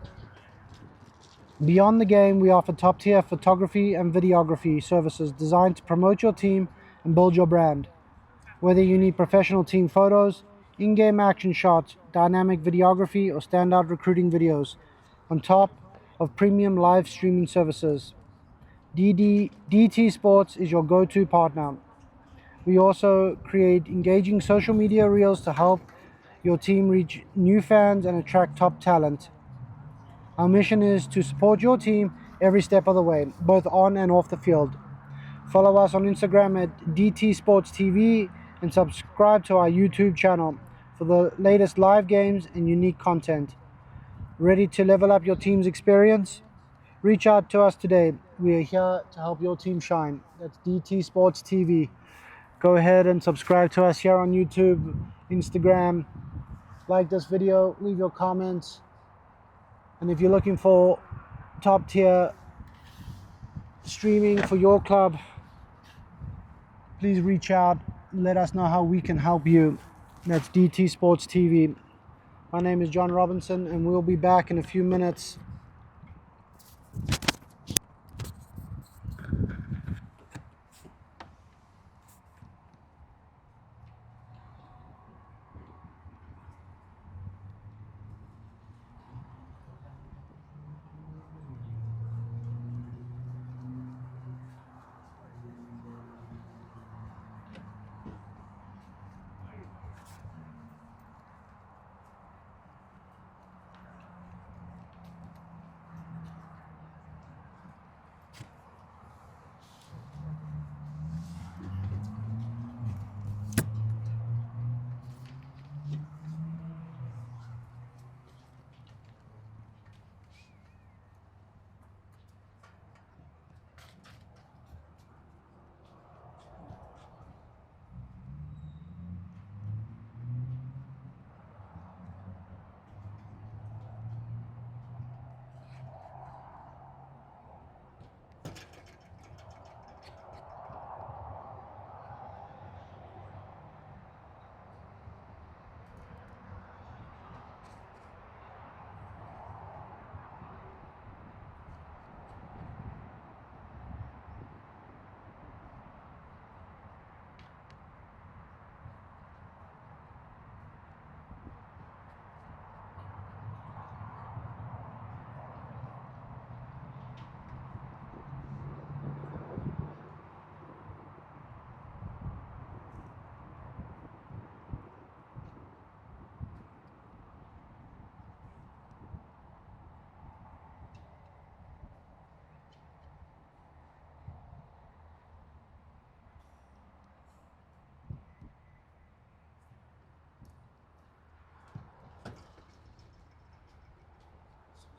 Beyond the game, we offer top-tier photography and videography services designed to promote your team and build your brand. Whether you need professional team photos, in-game action shots, dynamic videography, or standout recruiting videos, on top of premium live streaming services, DT Sports is your go-to partner. We also create engaging social media reels to help your team reach new fans and attract top talent. Our mission is to support your team every step of the way, both on and off the field. Follow us on Instagram at DT Sports TV and subscribe to our YouTube channel for the latest live games and unique content. Ready to level up your team's experience? Reach out to us today. We are here to help your team shine. That's DT Sports TV. Go ahead and subscribe to us here on YouTube, Instagram. Like this video, leave your comments. And if you're looking for top tier streaming for your club, please reach out. Let us know how we can help you. That's DT Sports TV. My name is John Robinson, and we'll be back in a few minutes.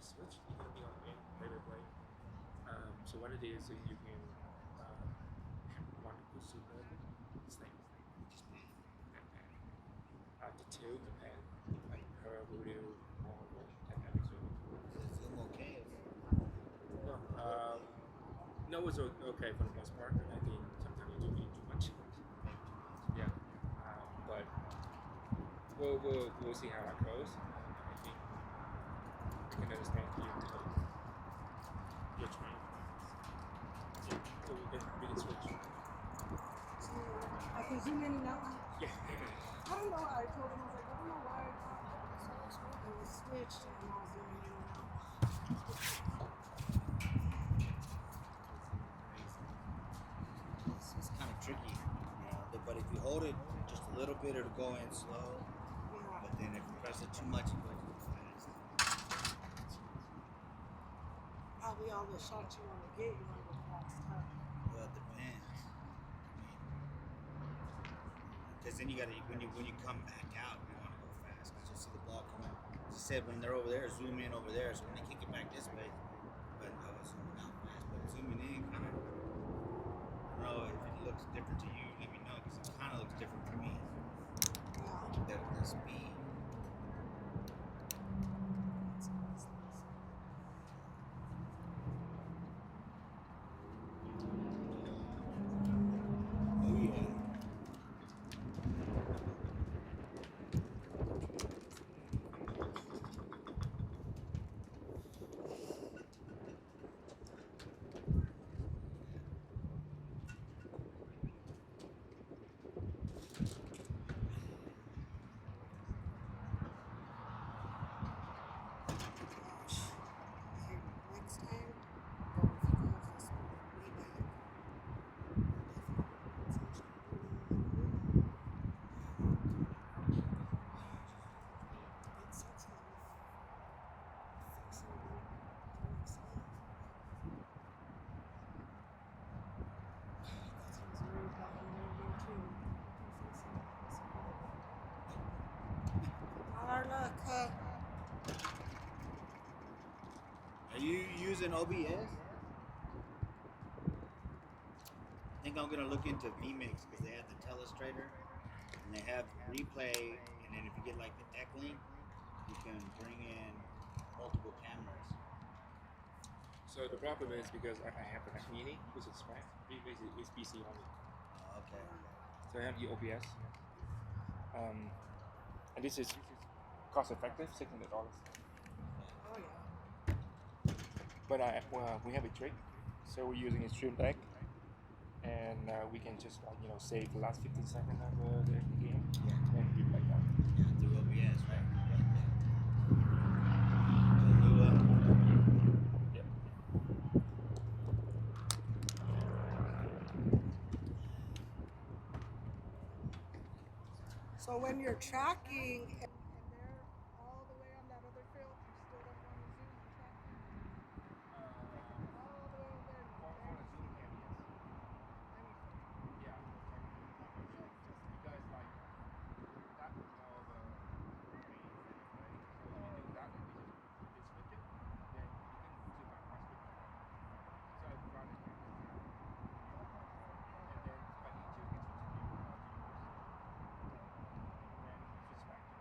Switch, you're gonna be on later play. So what it is, you can one to super snake. The two, the pen, like her voodoo, all that kind of stuff. Zoom okay? No, no, it was okay for the most part. I think sometimes you do need too much. Yeah, but we'll see how it goes. I think I can understand your train. So we can switch. So I can zoom in now. Yeah. I don't know. I told him, I was like, I don't know why it was switched and I was zooming in and out. It's kind of tricky, but if you hold it just a little bit, it'll go in slow. Yeah. But then if you press it too much, it goes fast. Probably all the shots you want to get, you want to go fast, huh? Well, it depends. Because then you gotta when you come back out, you want to go fast because you see the ball coming. As I said, when they're over there, zoom in over there. So when they kick it back this way, but I was zooming out fast, but zooming in kind of. I don't know if it looks different to you. Let me know because it kind of looks different to me. Yeah. the speed. Oh yeah. Next time, go if he goes this way back. It sucks that we're fixing the save. That's what I was worried about a little bit too. Our luck, huh? Are you using OBS? I think I'm gonna look into vMix because they have the telestrator and they have replay, and then if you get like the Eck-Link, you can bring in multiple cameras. So the problem is because I have the Mac Mini, which is Mac, it's PC only. Oh, okay. So I have the OBS. And this is cost effective, $600. Oh yeah. But we have a trick. So we're using a stream deck, and we can just save the last 15 seconds of the game and replay that. Yeah, through OBS, right? Yep. So when you're tracking and they're all the way on that other field, you still don't want to zoom the tracking? Like all the way over there. For the Zoom cam, yes. Yeah. Because like that, the main favorite way. So if you do that and you just switch it, then you can zoom out quite quickly. So I'd rather do that. And then if I need to, I can switch to yours. And then switch back to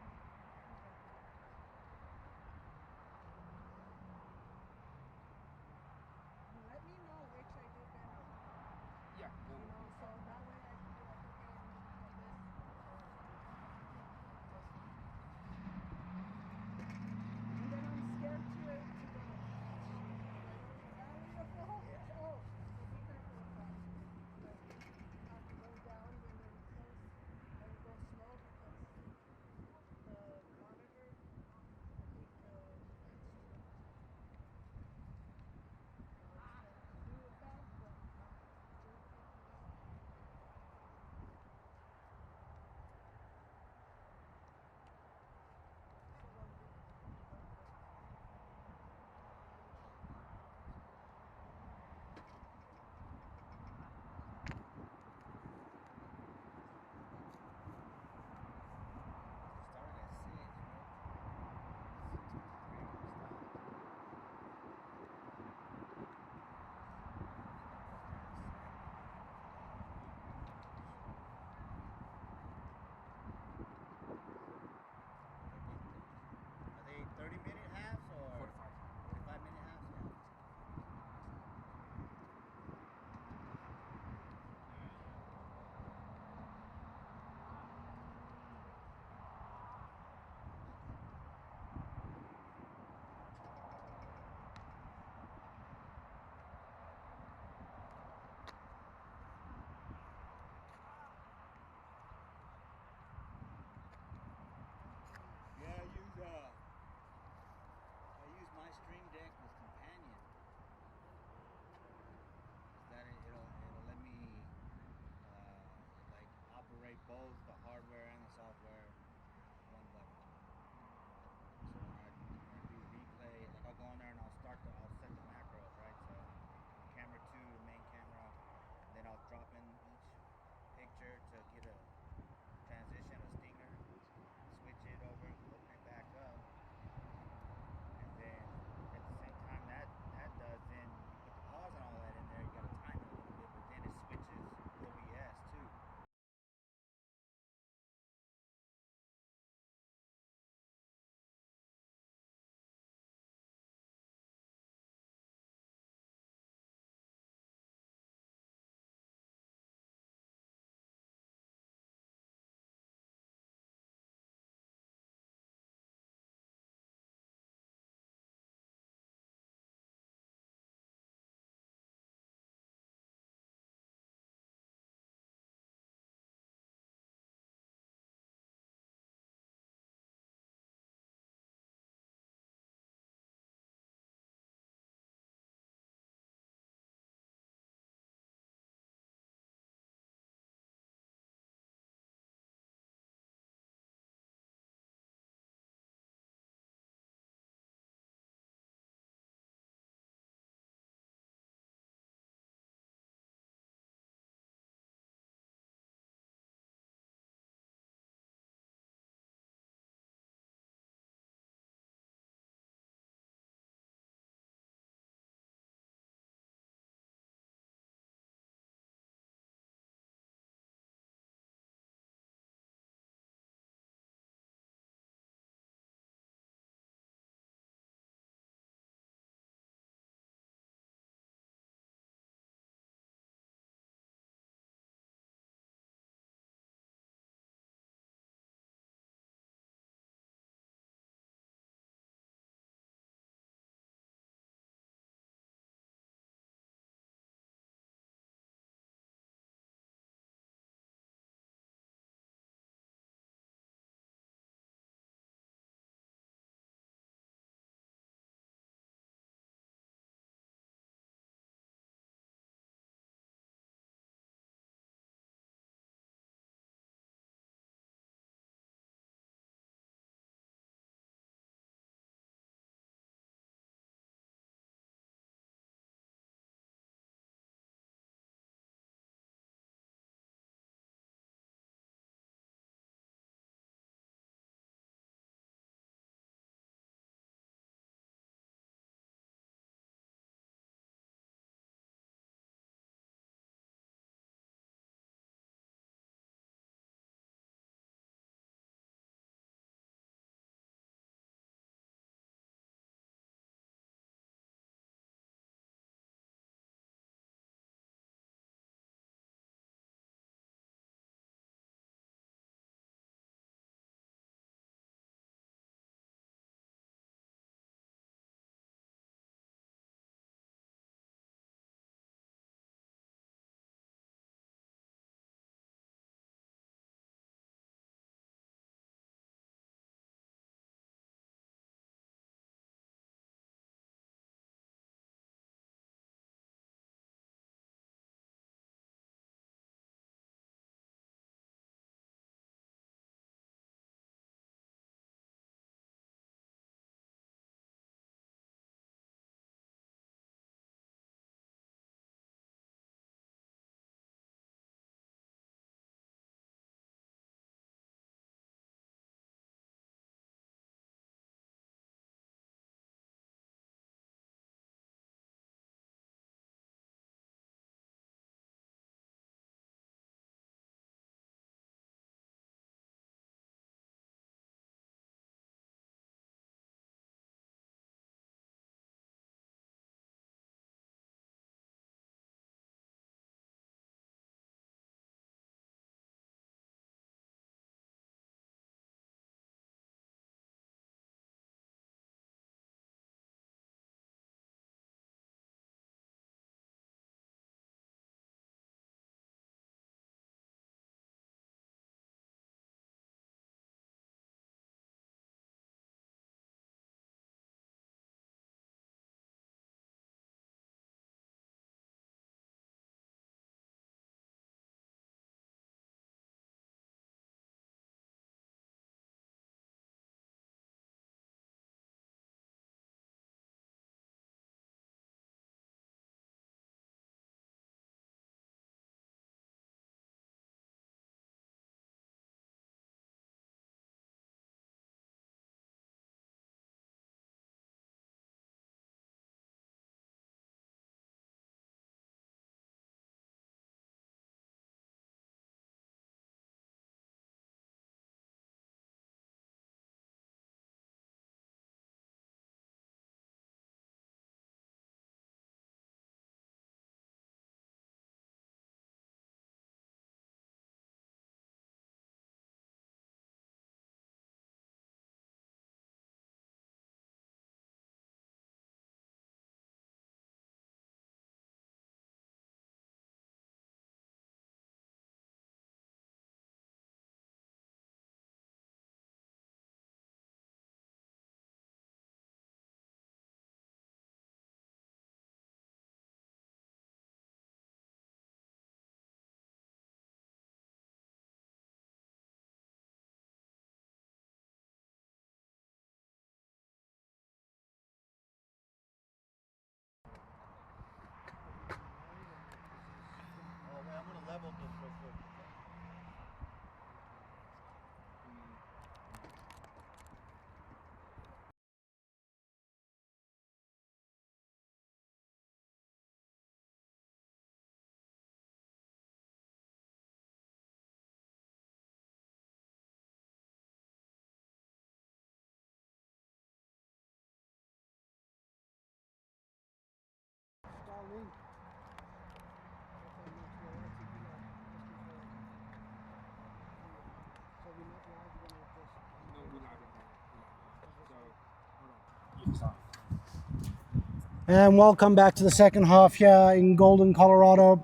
And welcome back to the second half here in Golden, Colorado,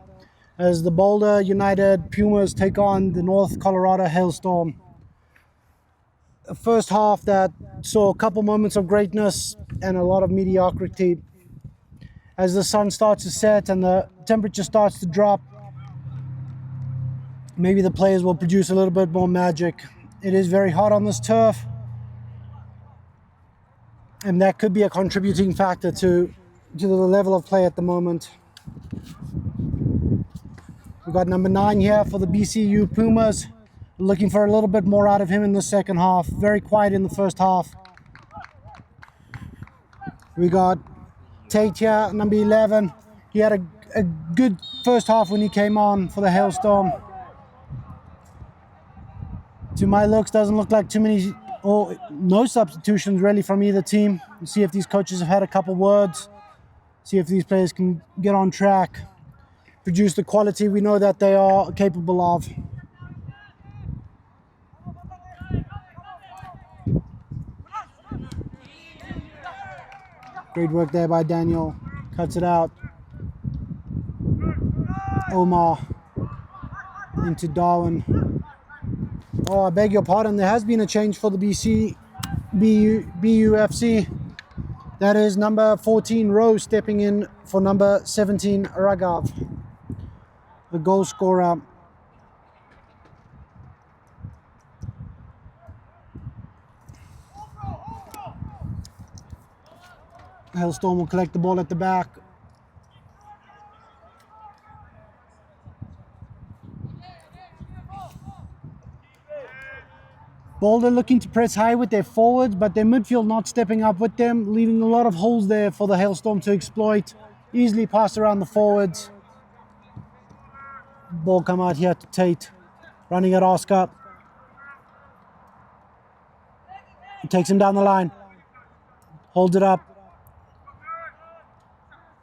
as the Boulder United Pumas take on the North Colorado Hailstorm. A first half that saw a couple moments of greatness and a lot of mediocrity. As the sun starts to set and the temperature starts to drop, maybe the players will produce a little bit more magic. It is very hot on this turf, and that could be a contributing factor to the level of play at the moment. We've got number 9 here for the BCU Pumas. Looking for a little bit more out of him in the second half. Very quiet in the first half. We got Tate here, number 11. He had a good first half when he came on for the Hailstorm. To my looks, doesn't look like too many or no substitutions really from either team. We'll see if these coaches have had a couple words. See if these players can get on track, produce the quality we know that they are capable of. Great work there by Daniel. Cuts it out. Omar into Darwin. Oh, I beg your pardon. There has been a change for the BUFC. That is number 14, Rose, stepping in for number 17, Ragav, the goal scorer. Hailstorm will collect the ball at the back. Boulder looking to press high with their forwards, but their midfield not stepping up with them, leaving a lot of holes there for the Hailstorm to exploit. Easily passed around the forwards. Ball come out here to Tate, running at Oscar. He takes him down the line, holds it up.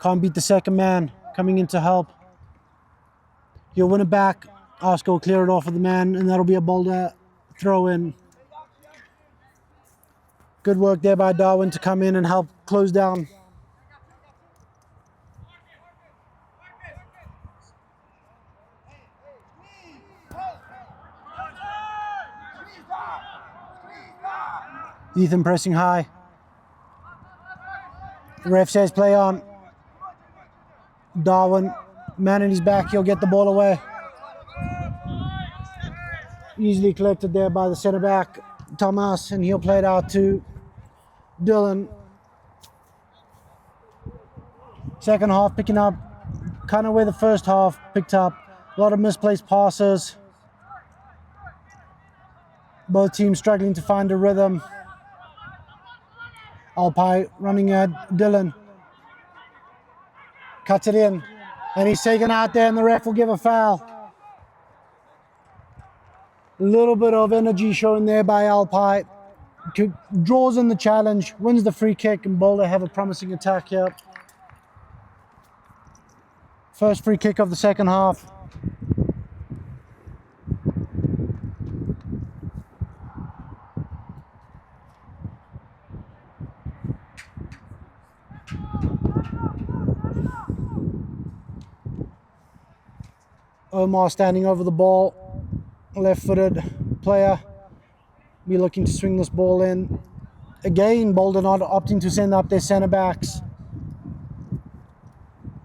Can't beat the second man, coming in to help. He'll win it back. Oscar will clear it off of the man, and that'll be a Boulder throw in. Good work there by Darwin to come in and help close down. Ethan pressing high. The ref says play on. Darwin, man in his back, he'll get the ball away. Easily collected there by the centre back, Thomas, and he'll play it out to Dylan. Second half picking up kind of where the first half picked up. A lot of misplaced passes. Both teams struggling to find a rhythm. Alpi running at Dylan. Cuts it in, and he's taken out there, and the ref will give a foul. A little bit of energy shown there by Alpi. Draws in the challenge, wins the free kick, and Boulder have a promising attack here. First free kick of the second half. Omar standing over the ball, left-footed player. Be looking to swing this ball in. Again, Boulder not opting to send up their centre backs.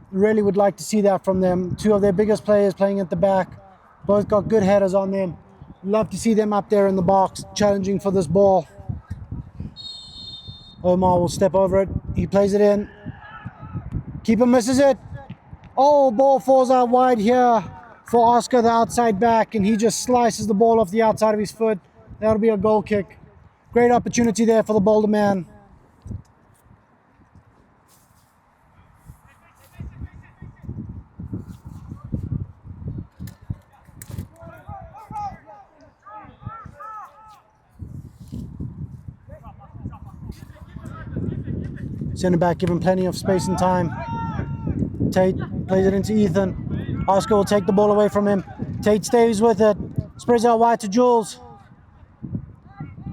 Really would like to see that from them. Two of their biggest players playing at the back. Both got good headers on them. Love to see them up there in the box, challenging for this ball. Omar will step over it. He plays it in. Keeper misses it. Oh, ball falls out wide here for Oscar, the outside back, and he just slices the ball off the outside of his foot. That'll be a goal kick. Great opportunity there for the Boulder man. Centre back given plenty of space and time. Tate plays it into Ethan. Oscar will take the ball away from him. Tate stays with it. Spreads out wide to Jules.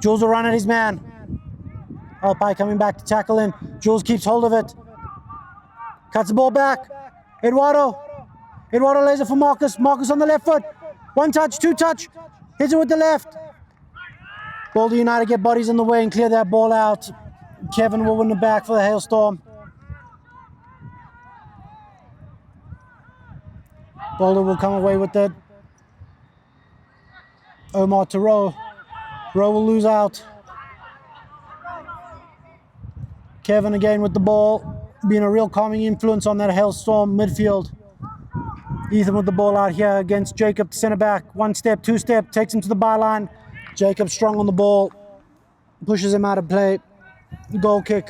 Jules will run at his man. Alpai coming back to tackle him. Jules keeps hold of it. Cuts the ball back. Eduardo lays it for Marcus. Marcus on the left foot. 1 touch, 2 touch. Hits it with the left. Boulder United get bodies in the way and clear that ball out. Kevin will win it back for the Hailstorm. Boulder will come away with it. Omar to Rowe. Rowe will lose out. Kevin again with the ball, being a real calming influence on that Hailstorm midfield. Ethan with the ball out here against Jacob, centre back. 1 step, 2 step, takes him to the byline. Jacob strong on the ball, pushes him out of play. Goal kick.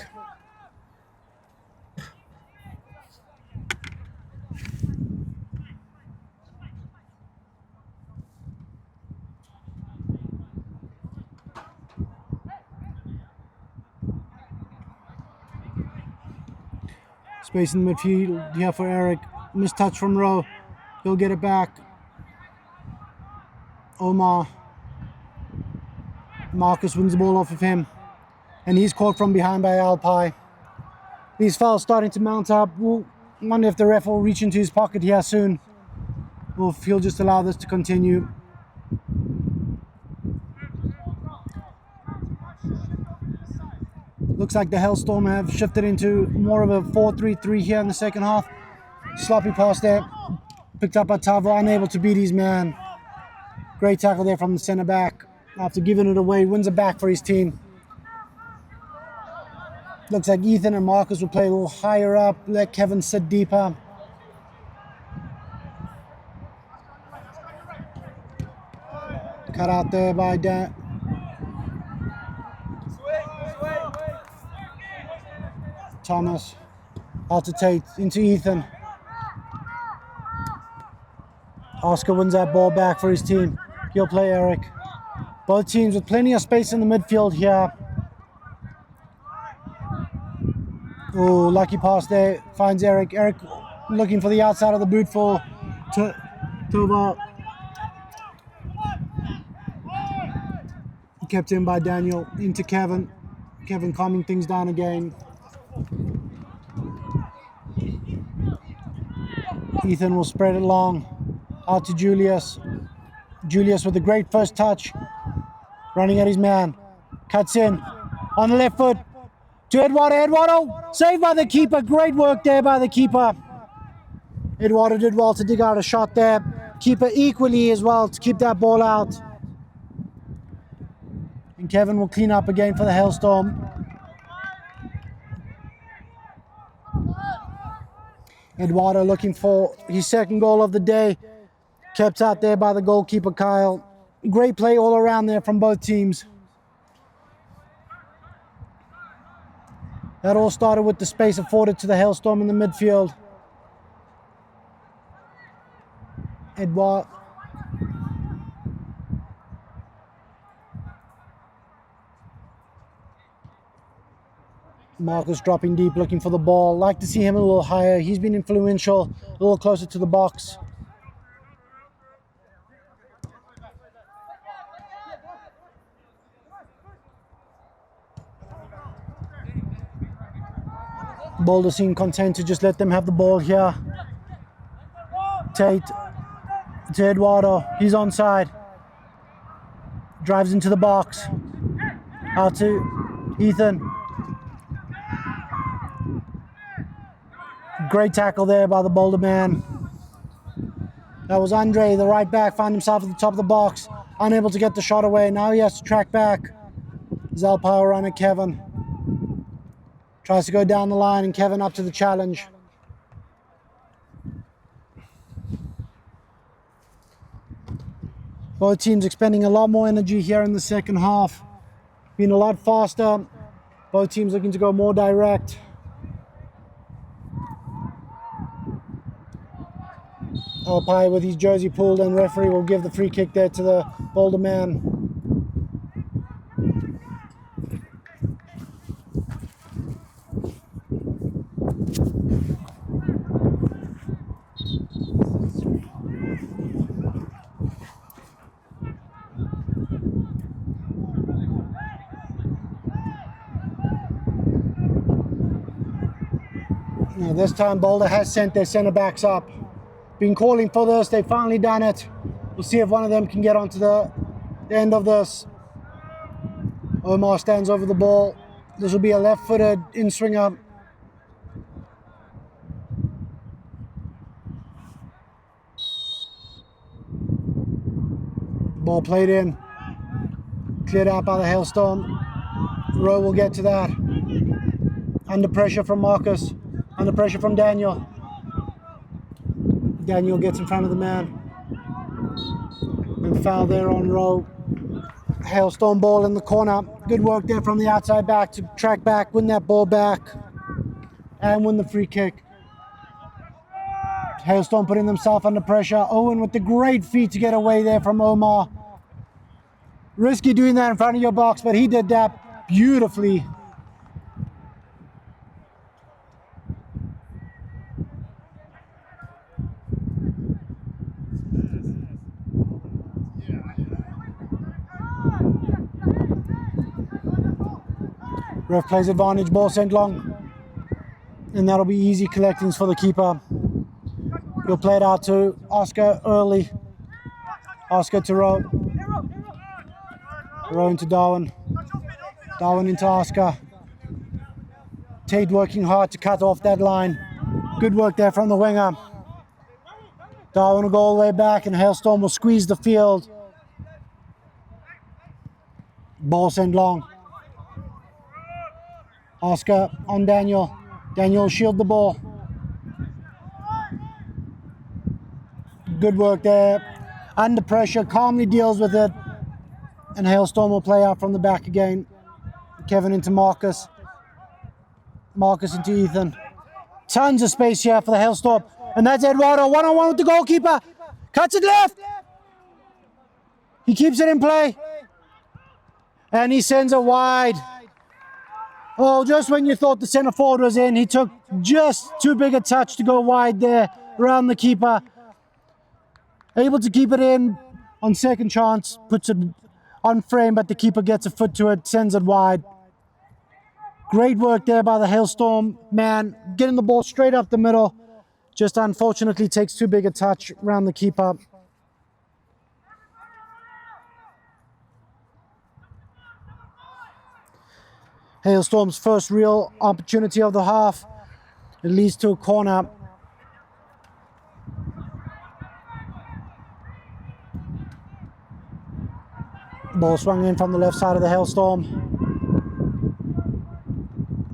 Space in the midfield here for Eric. Missed touch from Rowe. He'll get it back. Omar. Marcus wins the ball off of him. And he's caught from behind by Alpai. These fouls starting to mount up. We'll wonder if the ref will reach into his pocket here soon, or if he'll just allow this to continue. Looks like the Hailstorm have shifted into more of a 4-3-3 here in the second half. Sloppy pass there. Picked up by Tavo, unable to beat his man. Great tackle there from the centre back. After giving it away, wins it back for his team. Looks like Ethan and Marcus will play a little higher up, let Kevin sit deeper. Cut out there by Dan. Thomas. Out to Tate, into Ethan. Oscar wins that ball back for his team. He'll play Eric. Both teams with plenty of space in the midfield here. Oh, lucky pass there. Finds Eric. Eric looking for the outside of the boot for Tova. Kept in by Daniel. Into Kevin. Kevin calming things down again. Ethan will spread it long. Out to Julius. Julius with a great first touch. Running at his man. Cuts in. On the left foot. To Eduardo. Eduardo. Saved by the keeper. Great work there by the keeper. Eduardo did well to dig out a shot there. Keeper equally as well to keep that ball out. And Kevin will clean up again for the Hailstorm. Eduardo looking for his second goal of the day. Kept out there by the goalkeeper, Kyle. Great play all around there from both teams. That all started with the space afforded to the Hailstorm in the midfield. Eduardo. Marcus dropping deep, looking for the ball. Like to see him a little higher. He's been influential, a little closer to the box. Boulder seemed content to just let them have the ball here. Tate to Eduardo. He's onside. Drives into the box. Out to Ethan. Great tackle there by the Boulder man. That was Andre, the right back, found himself at the top of the box. Unable to get the shot away. Now he has to track back. Zalpower run at Kevin. Tries to go down the line and Kevin up to the challenge. Both teams expending a lot more energy here in the second half. Been a lot faster. Both teams looking to go more direct. Alpai with his jersey pulled, and referee will give the free kick there to the Boulder man. Now this time Boulder has sent their centre backs up. Been calling for this, they've finally done it. We'll see if one of them can get onto the end of this. Omar stands over the ball. This will be a left-footed in-swinger. Ball played in. Cleared out by the Hailstorm. Rowe will get to that. Under pressure from Marcus. Under pressure from Daniel. Daniel gets in front of the man. And foul there on Rowe. Hailstorm ball in the corner. Good work there from the outside back to track back, win that ball back, and win the free kick. Hailstorm putting themselves under pressure. Owen with the great feet to get away there from Omar. Risky doing that in front of your box, but he did that beautifully. Ref plays advantage, ball sent long. And that'll be easy collectings for the keeper. He'll play it out to Oscar early. Oscar to Rowe. Rowe into Darwin. Darwin into Oscar. Tate working hard to cut off that line. Good work there from the winger. Darwin will go all the way back and Hailstorm will squeeze the field. Ball sent long. Oscar on Daniel. Daniel will shield the ball. Good work there. Under pressure, calmly deals with it. And Hailstorm will play out from the back again. Kevin into Marcus. Marcus into Ethan. Tons of space here for the Hailstorm. And that's Eduardo, one-on-one with the goalkeeper. Cuts it left. He keeps it in play. And he sends it wide. Oh, just when you thought the centre forward was in, he took just too big a touch to go wide there around the keeper. Able to keep it in on second chance, puts it on frame, but the keeper gets a foot to it, sends it wide. Great work there by the Hailstorm man, getting the ball straight up the middle. Just unfortunately takes too big a touch around the keeper. Hailstorm's first real opportunity of the half. It leads to a corner. Ball swung in from the left side of the Hailstorm.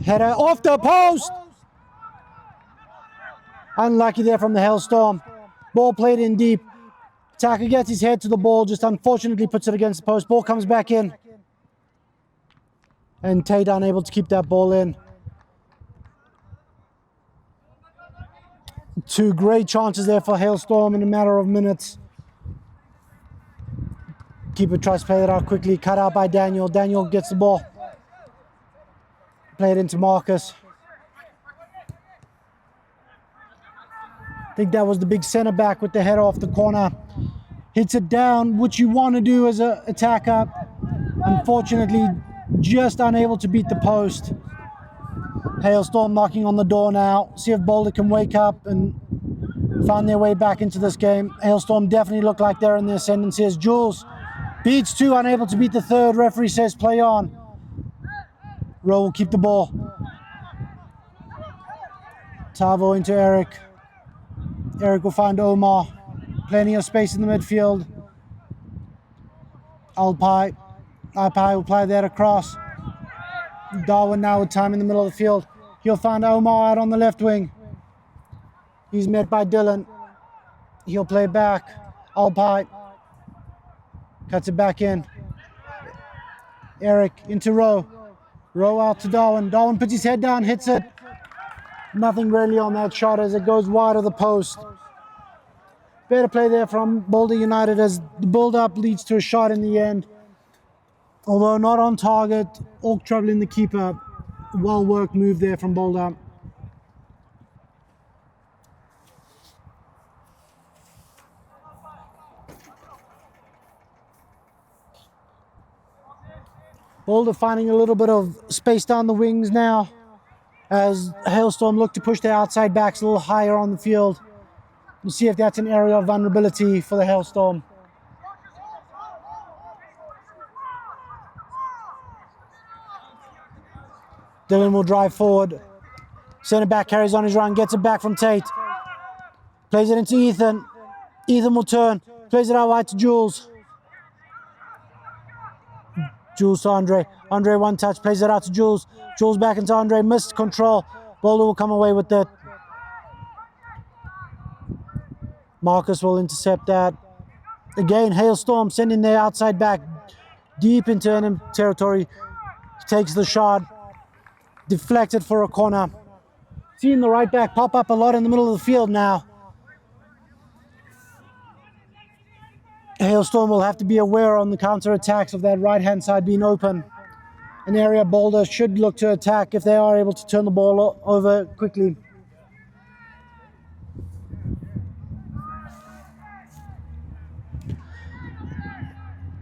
Header off the post. Unlucky there from the Hailstorm. Ball played in deep. Attacker gets his head to the ball, just unfortunately puts it against the post. Ball comes back in. And Tate unable to keep that ball in. Two great chances there for Hailstorm in a matter of minutes. Keeper tries to play it out quickly, cut out by Daniel. Daniel gets the ball. Play it into Marcus. I think that was the big centre back with the head off the corner. Hits it down, which you want to do as an attacker. Unfortunately, just unable to beat the post. Hailstorm knocking on the door now. See if Boulder can wake up and find their way back into this game. Hailstorm definitely look like they're in the ascendancy as Jules beats two, unable to beat the third. Referee says play on. Rowe will keep the ball. Tavo into Eric. Eric will find Omar. Plenty of space in the midfield. Alpai will play that across. Darwin now with time in the middle of the field. He'll find Omar out on the left wing. He's met by Dylan. He'll play back. Alpai cuts it back in. Eric into Rowe. Rowe out to Darwin. Darwin puts his head down, hits it. Nothing really on that shot as it goes wide of the post. Better play there from Boulder United as the build-up leads to a shot in the end. Although not on target, all troubling the keeper. Well-worked move there from Boulder. Boulder finding a little bit of space down the wings now. as Hailstorm look to push their outside backs a little higher on the field. We'll see if that's an area of vulnerability for the Hailstorm. Dylan will drive forward. Center back carries on his run, gets it back from Tate. Plays it into Ethan. Ethan will turn, plays it out wide to Jules. Jules to Andre. Andre one touch, plays it out to Jules. Jules back into Andre, missed control. Boulder will come away with it. Marcus will intercept that. Again, Hailstorm sending their outside back deep into enemy territory. Takes the shot. Deflected for a corner. Seeing the right back pop up a lot in the middle of the field now. Hailstorm will have to be aware on the counter-attacks of that right-hand side being open. An area Boulder should look to attack if they are able to turn the ball over quickly.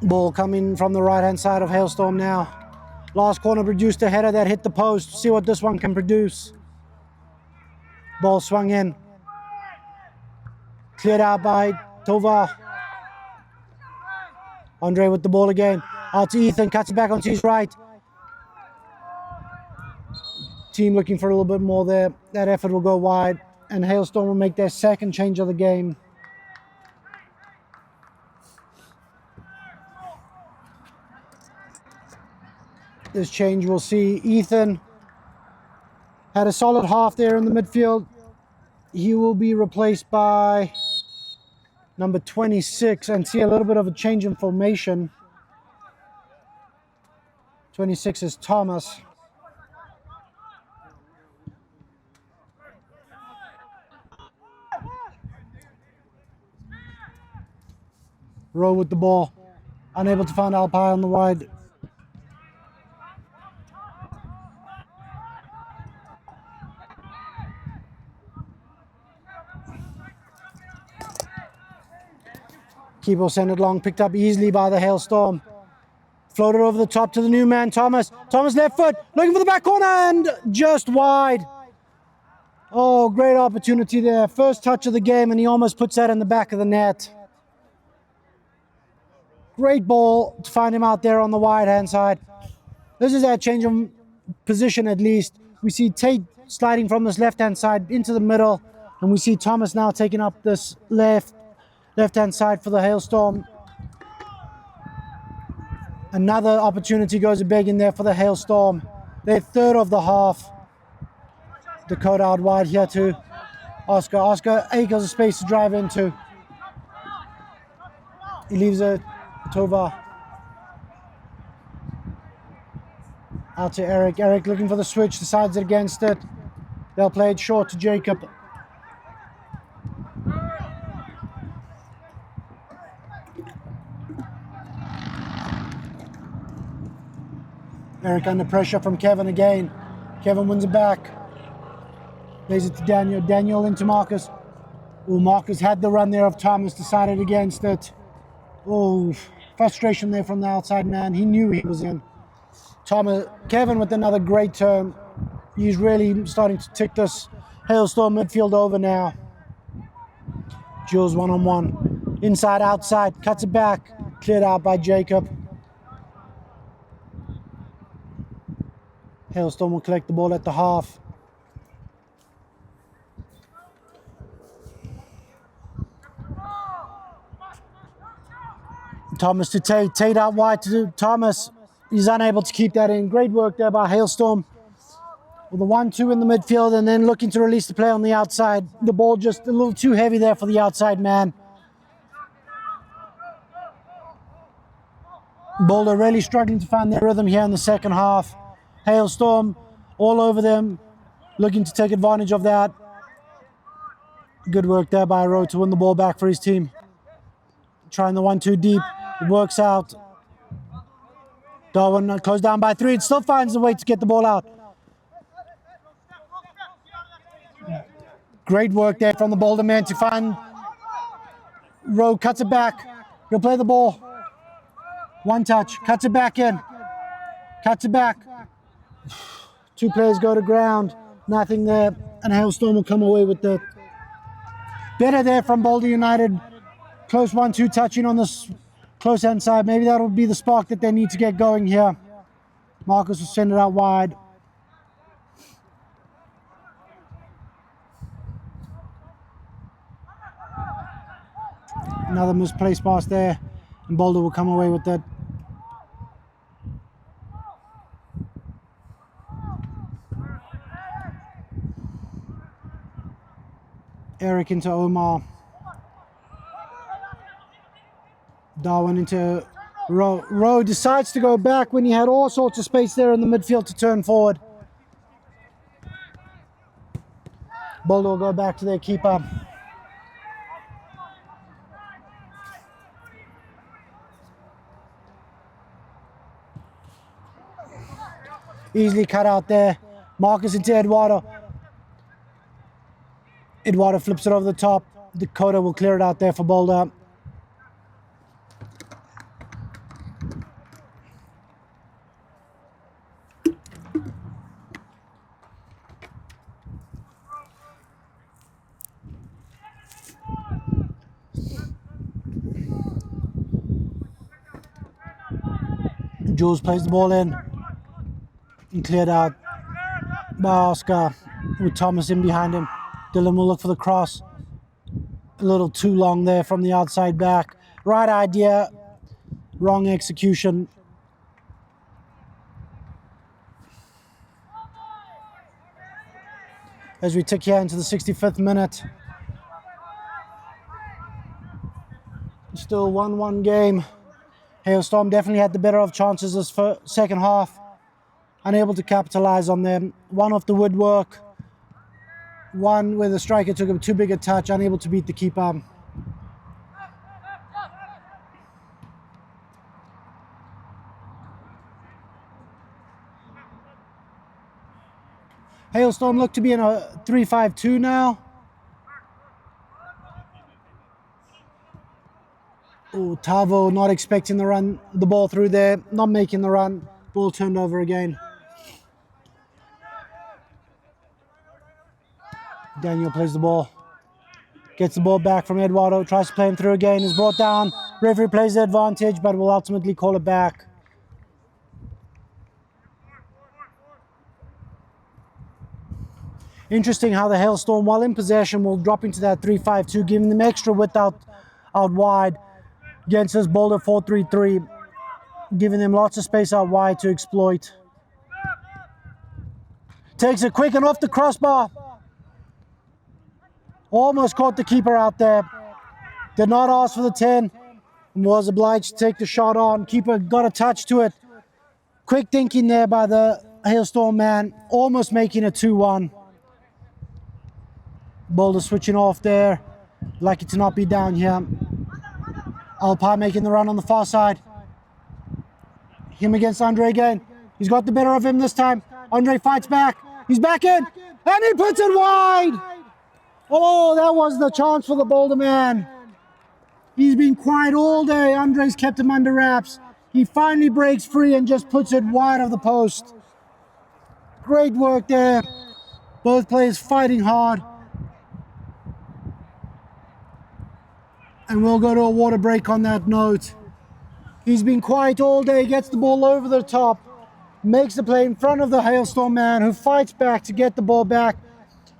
Ball coming from the right-hand side of Hailstorm now. Last corner produced a header that hit the post. See what this one can produce. Ball swung in. Cleared out by Tovar. Andre with the ball again. Out to Ethan, cuts it back onto his right. Team looking for a little bit more there. That effort will go wide, and Hailstorm will make their second change of the game. This change will see Ethan had a solid half there in the midfield. He will be replaced by number 26 and see a little bit of a change in formation. 26 is Thomas. Rowe with the ball, unable to find Alpi on the wide. Keeper sent it long, picked up easily by the Hailstorm. Floated over the top to the new man, Thomas. Thomas left foot, looking for the back corner and just wide. Oh, great opportunity there. First touch of the game and he almost puts that in the back of the net. Great ball to find him out there on the wide-hand side. This is that change of position at least. We see Tate sliding from this left-hand side into the middle, and we see Thomas now taking up this left-hand side for the Hailstorm. Another opportunity goes a begging there for the Hailstorm. Their third of the half. Dakota out wide here to Oscar. Oscar acres of space to drive into. He leaves it Tovar. Out to Eric. Eric looking for the switch, decides against it. They'll play it short to Jacob. Eric under pressure from Kevin again. Kevin wins it back. Plays it to Daniel. Daniel into Marcus. Oh, Marcus had the run there of Thomas, decided against it. Oh, frustration there from the outside man. He knew he was in. Kevin with another great turn. He's really starting to tick this Hailstorm midfield over now. Jules one-on-one. Inside, outside, cuts it back. Cleared out by Jacob. Hailstorm will collect the ball at the half. Thomas to Tate. Tate out wide to Thomas. He's unable to keep that in. Great work there by Hailstorm. With the 1-2 in the midfield and then looking to release the play on the outside. The ball just a little too heavy there for the outside man. Boulder really struggling to find their rhythm here in the second half. Hailstorm all over them, looking to take advantage of that. Good work there by Rowe to win the ball back for his team. Trying the 1-2 deep. It works out. Darwin closed down by 3. It still finds a way to get the ball out. Great work there from the Boulder man to find Rowe. Cuts it back. He'll play the ball. One touch. Cuts it back in. Cuts it back. 2 players go to ground. Nothing there, and Hailstorm will come away with the better there from Boulder United. Close 1-2 touching on this close hand side. Maybe that'll be the spark that they need to get going here. Marcus will send it out wide. Another misplaced pass there, and Boulder will come away with that. Eric into Omar. Darwin into Rowe. Rowe decides to go back when he had all sorts of space there in the midfield to turn forward. Boulder will go back to their keeper. Easily cut out there. Marcus into Eduardo. Eduardo flips it over the top. Dakota will clear it out there for Boulder. Jules plays the ball in and cleared out by Oscar with Thomas in behind him. Dylan will look for the cross. A little too long there from the outside back. Right idea, wrong execution. As we tick here into the 65th minute. Still 1-1 game. Hailstorm definitely had the better of chances this second half. Unable to capitalize on them. One off the woodwork. One where the striker took a too big a touch, unable to beat the keeper. Hailstorm look to be in a 3-5-2 now. Oh, Tavo not expecting the ball through there, not making the run. Ball turned over again. Daniel plays the ball. Gets the ball back from Eduardo, tries to play him through again, is brought down. Referee plays the advantage, but will ultimately call it back. Interesting how the Hailstorm, while in possession, will drop into that 3-5-2, giving them extra width out wide. Against this Boulder 4-3-3, giving them lots of space out wide to exploit. Takes it quick and off the crossbar. Almost caught the keeper out there. Did not ask for the 10 and was obliged to take the shot on. Keeper got a touch to it. Quick thinking there by the Hailstorm man, almost making it 2-1. Boulder switching off there. Lucky to not be down here. Alpine making the run on the far side. Him against Andre again. He's got the better of him this time. Andre fights back. He's back in. And he puts it wide. Oh, that was the chance for the Boulder man. He's been quiet all day. Andre's kept him under wraps. He finally breaks free and just puts it wide of the post. Great work there. Both players fighting hard. And we'll go to a water break on that note. He's been quiet all day, gets the ball over the top, makes the play in front of the Hailstorm man, who fights back to get the ball back,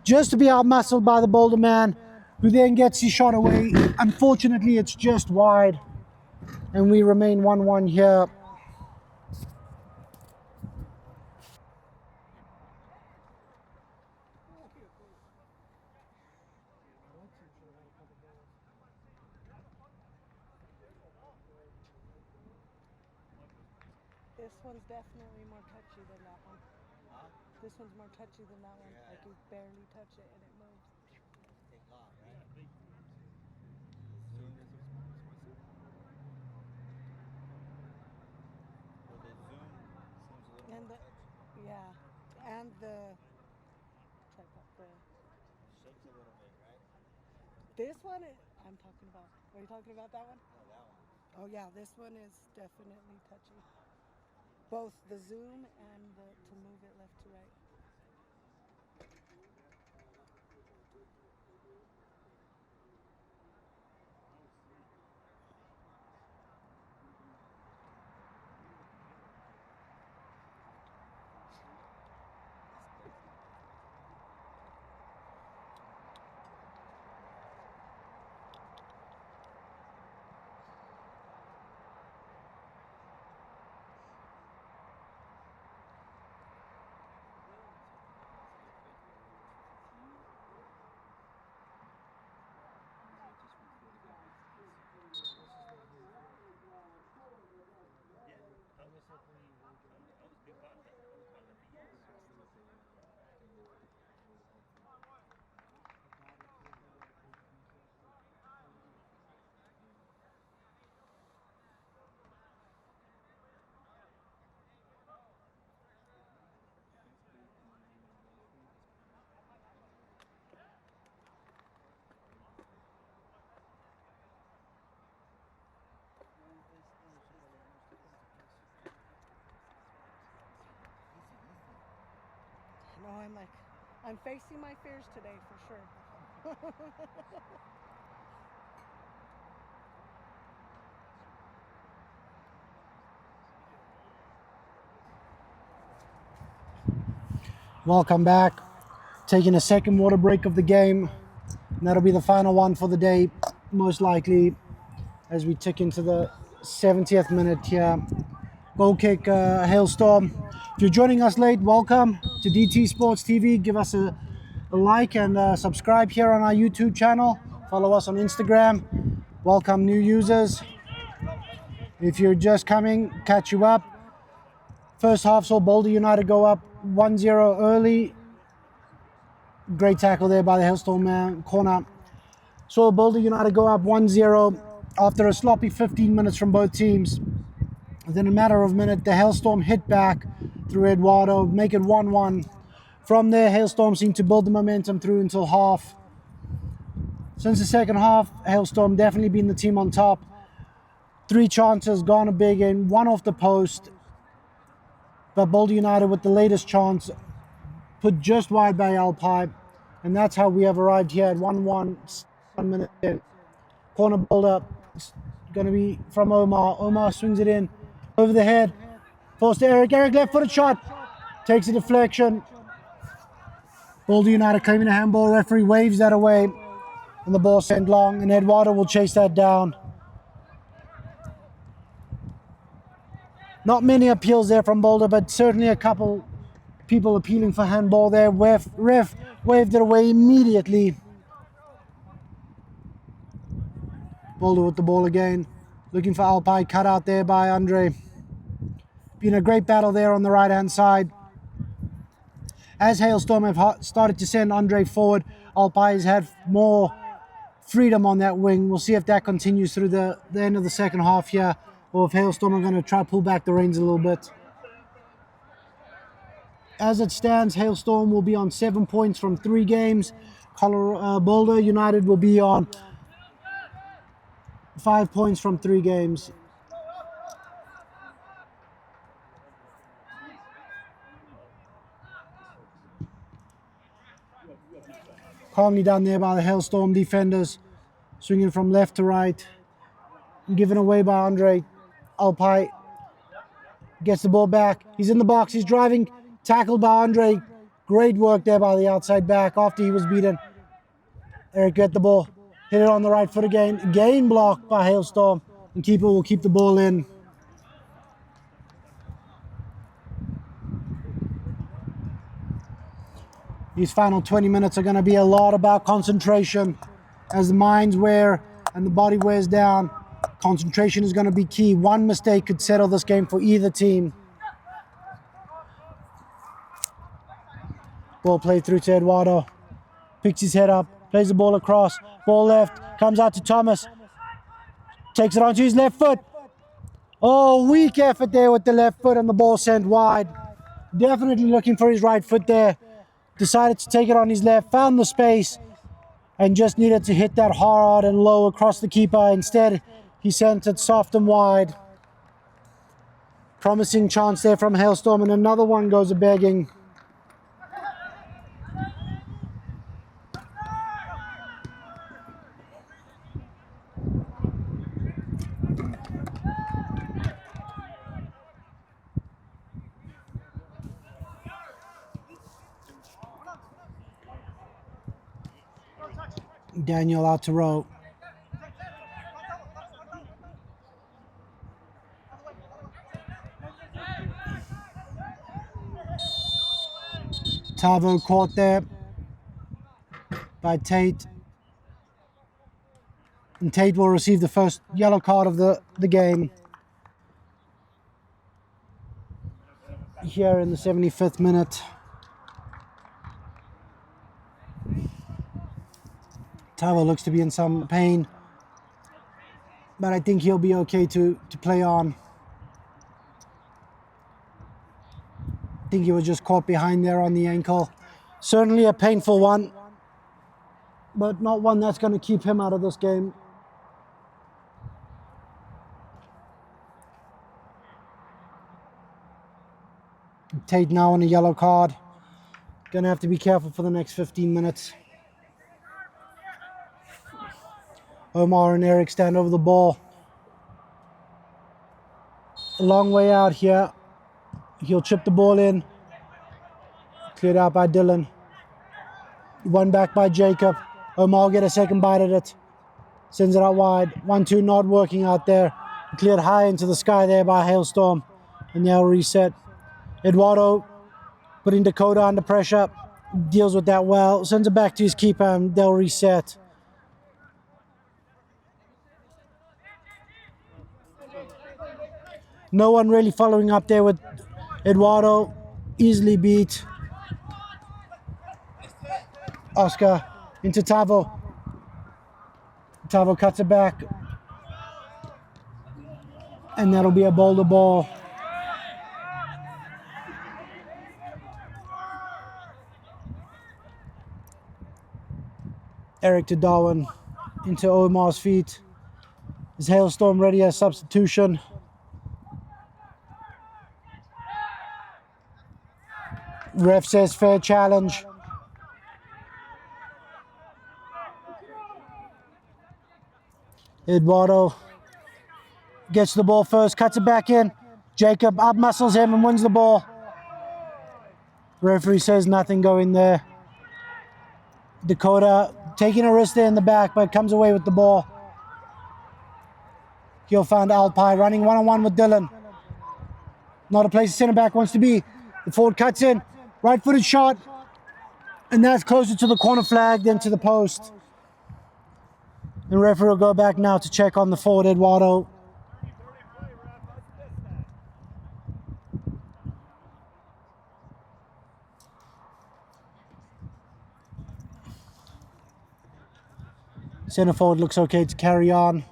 just to be out-muscled by the Boulder man, who then gets his shot away. Unfortunately, it's just wide, and we remain 1-1 here. This one's definitely more touchy than that one. Huh? This one's more touchy than that one. Yeah. Like you barely touch it and it moves. Take off, right? Well, the zoom seems a little And more the, yeah, and the tripod, shakes a little bit, right? this one, I'm talking about. Are you talking about that one? No, that one. Oh yeah, this one is definitely touchy. Both the zoom and to move it left to right. I'm facing my fears today for sure. Welcome back. Taking a second water break of the game. And that'll be the final one for the day, most likely, as we tick into the 70th minute here. Goal kick, Hailstorm. If you're joining us late, welcome to DT Sports TV. Give us a like and subscribe here on our YouTube channel. Follow us on Instagram. Welcome new users. If you're just coming, catch you up. First half saw Boulder United go up 1-0 early. Great tackle there by the Hailstorm corner. Saw Boulder United go up 1-0 after a sloppy 15 minutes from both teams. Within a matter of a minute, the Hailstorm hit back through Eduardo, make it 1-1. From there, Hailstorm seemed to build the momentum through until half. Since the second half, Hailstorm definitely been the team on top. 3 chances, gone a big in, 1 off the post. But Boulder United with the latest chance, put just wide by Alpine. And that's how we have arrived here at 1-1, 1 minute in. Corner Boulder, going to be from Omar. Omar swings it in, over the head. Forced to Eric. Eric left-footed shot. Takes a deflection. Boulder United claiming a handball. Referee waves that away. And the ball sent long. And Eduardo will chase that down. Not many appeals there from Boulder, but certainly a couple people appealing for handball there. Ref waved it away immediately. Boulder with the ball again. Looking for Alpine, cut out there by Andre. Been a great battle there on the right-hand side. As Hailstorm have started to send Andre forward, Alpine has had more freedom on that wing. We'll see if that continues through the end of the second half here, or if Hailstorm are going to try to pull back the reins a little bit. As it stands, Hailstorm will be on 7 points from 3 games. Boulder United will be on 5 points from 3 games. Calmly done there by the Hailstorm defenders. Swinging from left to right. Given away by Andre. Alpine gets the ball back. He's in the box. He's driving. Tackled by Andre. Great work there by the outside back after he was beaten. Eric get the ball. Hit it on the right foot again. Again blocked by Hailstorm. And keeper will keep the ball in. These final 20 minutes are going to be a lot about concentration. As the minds wear and the body wears down, concentration is going to be key. One mistake could settle this game for either team. Ball played through to Eduardo. Picks his head up, plays the ball across. Ball left, comes out to Thomas. Takes it onto his left foot. Oh, weak effort there with the left foot and the ball sent wide. Definitely looking for his right foot there. Decided to take it on his left, found the space, and just needed to hit that hard and low across the keeper. Instead, he sent it soft and wide. Promising chance there from Hailstorm, and another one goes a-begging. Daniel out to row. Tavo caught there by Tate. And Tate will receive the first yellow card of the game. Here in the 75th minute. Tavo looks to be in some pain, but I think he'll be okay to play on. I think he was just caught behind there on the ankle. Certainly a painful one, but not one that's going to keep him out of this game. Tate now on a yellow card. Gonna have to be careful for the next 15 minutes. Omar and Eric stand over the ball. A long way out here. He'll chip the ball in. Cleared out by Dylan. One back by Jacob. Omar will get a second bite at it. Sends it out wide. 1-2 not working out there. Cleared high into the sky there by Hailstorm. And they'll reset. Eduardo putting Dakota under pressure. Deals with that well. Sends it back to his keeper and they'll reset. No one really following up there with Eduardo. Easily beat. Oscar into Tavo. Tavo cuts it back. And that'll be a Boulder ball. Eric to Darwin. Into Omar's feet. Is Hailstorm ready as substitution? Ref says fair challenge. Eduardo gets the ball first, cuts it back in. Jacob up muscles him and wins the ball. Referee says nothing going there. Dakota taking a risk there in the back, but comes away with the ball. He'll find Alpi running one-on-one with Dylan. Not a place the center back wants to be. The forward cuts in. Right-footed shot. And that's closer to the corner flag than to the post. The referee will go back now to check on the forward, Eduardo. Center forward looks okay to carry on.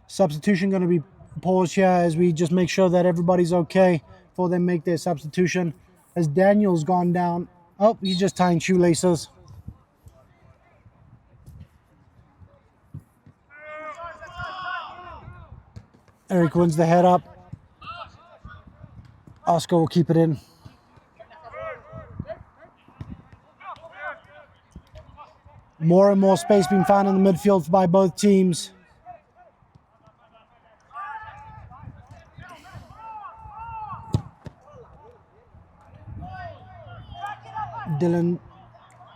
Substitution going to be paused here as we just make sure that everybody's okay before they make their substitution. As Daniel's gone down. Oh, he's just tying shoelaces. Eric wins the head up. Oscar will keep it in. More and more space being found in the midfield by both teams. Dylan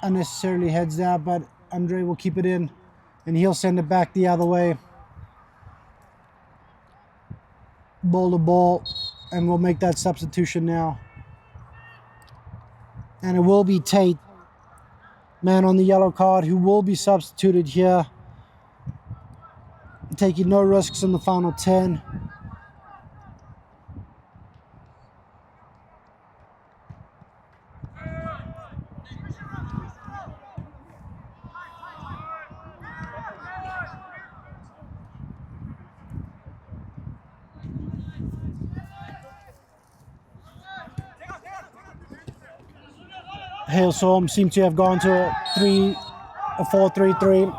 unnecessarily heads there, but Andre will keep it in and he'll send it back the other way. Boulder ball, and we'll make that substitution now. And it will be Tate, man on the yellow card, who will be substituted here. Taking no risks in the final 10. Hailstorm seem to have gone to a 4-3-3.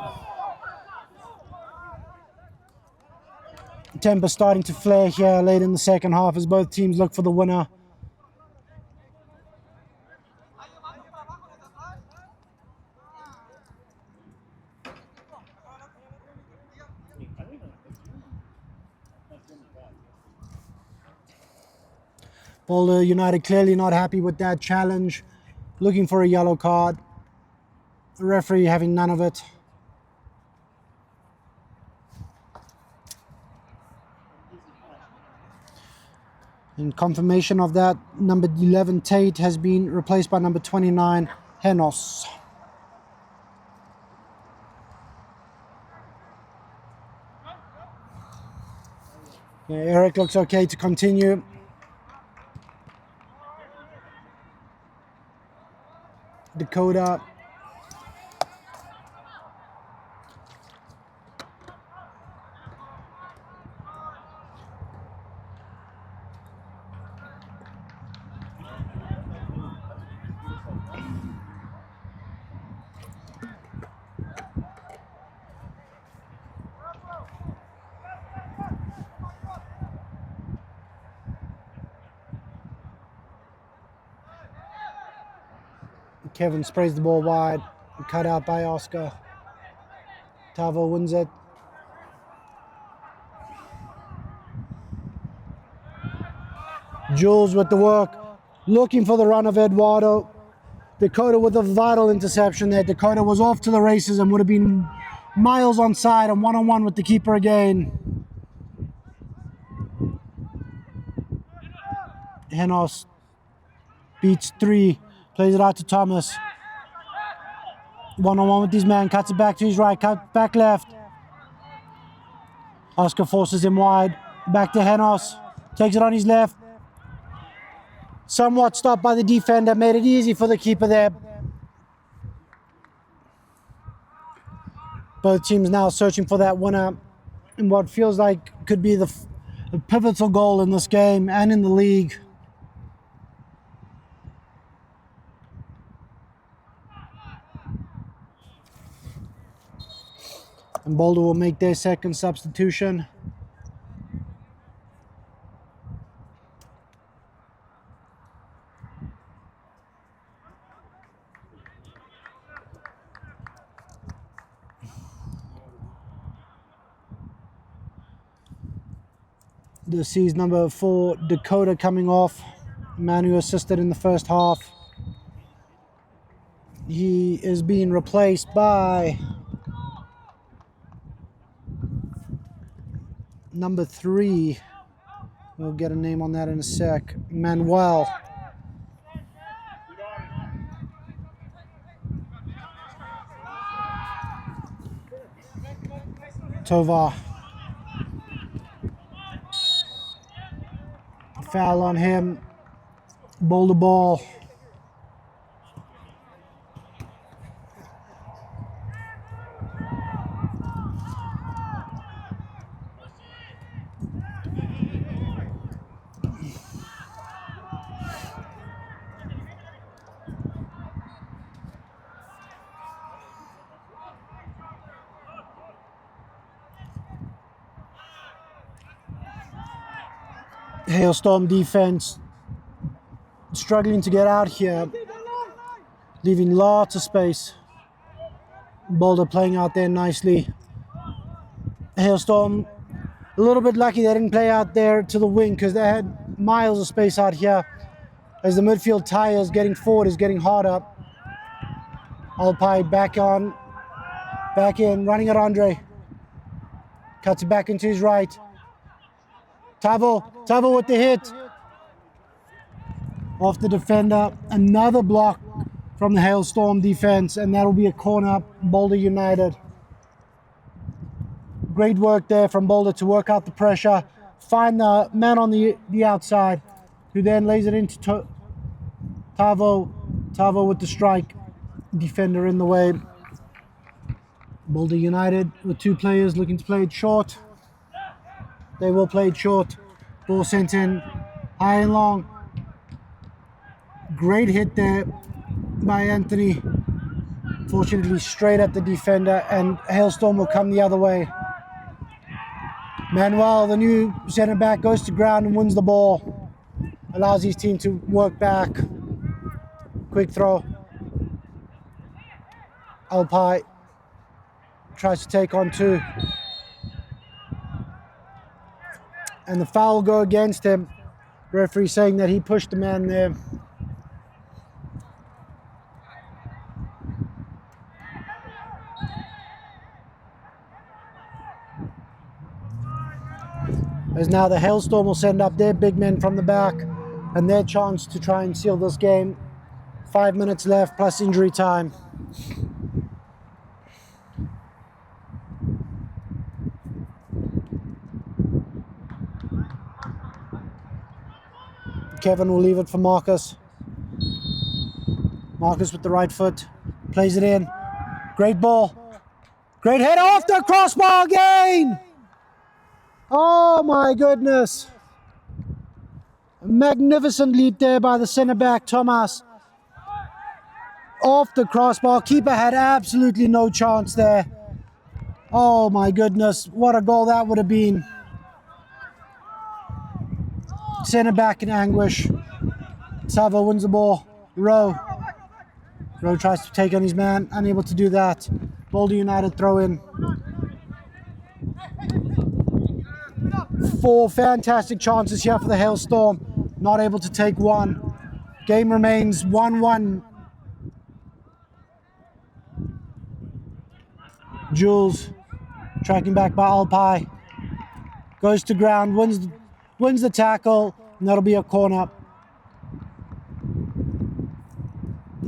Temper starting to flare here late in the second half as both teams look for the winner. Boulder United clearly not happy with that challenge. Looking for a yellow card. The referee having none of it. In confirmation of that, number 11 Tate has been replaced by number 29 Henos. Yeah, Eric looks okay to continue. Dakota. Kevin sprays the ball wide. Cut out by Oscar. Tavo wins it. Jules with the work. Looking for the run of Eduardo. Dakota with a vital interception there. Dakota was off to the races and would have been miles on side and one-on-one with the keeper again. Henos beats 3. Plays it out to Thomas. One-on-one with his man. Cuts it back to his right. Cut back left. Oscar forces him wide. Back to Henos. Takes it on his left. Somewhat stopped by the defender. Made it easy for the keeper there. Both teams now searching for that winner in what feels like could be the pivotal goal in this game and in the league. And Boulder will make their second substitution. This is number 4, Dakota, coming off. Man who assisted in the first half. He is being replaced by number 3. We'll get a name on that in a sec. Manuel. Tovar. Foul on him. Boulder ball. Hailstorm defense struggling to get out here, leaving lots of space. Boulder playing out there nicely. Hailstorm a little bit lucky they didn't play out there to the wing because they had miles of space out here as the midfield tie is getting forward, is getting harder. Alpine back in, running at Andre. Cuts it back into his right. Tavo with the hit. Off the defender. Another block from the Hailstorm defense, and that'll be a corner, Boulder United. Great work there from Boulder to work out the pressure. Find the man on the outside, who then lays it into Tavo. Tavo with the strike. Defender in the way. Boulder United with 2 players looking to play it short. They will play it short. Ball sent in high and long. Great hit there by Anthony. Fortunately straight at the defender, and Hailstorm will come the other way. Manuel, the new center back, goes to ground and wins the ball. Allows his team to work back. Quick throw. Alpine tries to take on 2. And the foul will go against him. Referee saying that he pushed the man there. As now the Hailstorm will send up their big men from the back and their chance to try and seal this game. 5 minutes left plus injury time. Kevin will leave it for Marcus. Marcus with the right foot. Plays it in. Great ball. Great head off the crossbar again. Oh my goodness. A magnificent leap there by the centre back, Thomas. Off the crossbar. Keeper had absolutely no chance there. Oh my goodness. What a goal that would have been. Centre back in anguish. Sava wins the ball. Rowe Rowe tries to take on his man, unable to do that. Boulder United throw in. 4 fantastic chances here for the Hailstorm, not able to take one. Game remains 1-1. Jules tracking back by Alpai. Goes to ground, wins the tackle, and that'll be a corner.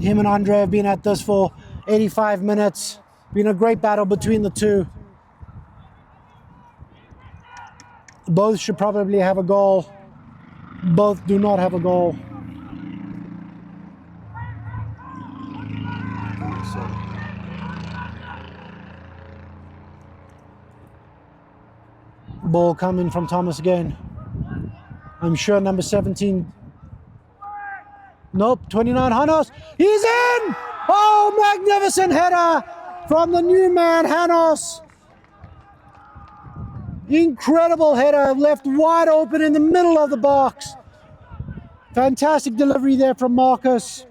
Him and Andre have been at this for 85 minutes. Been a great battle between the two. Both should probably have a goal. Both do not have a goal. Ball coming from Thomas again. I'm sure number 17. Nope, 29 Hanos. He's in! Oh, magnificent header from the new man, Hanos. Incredible header, left wide open in the middle of the box. Fantastic delivery there from Marcus.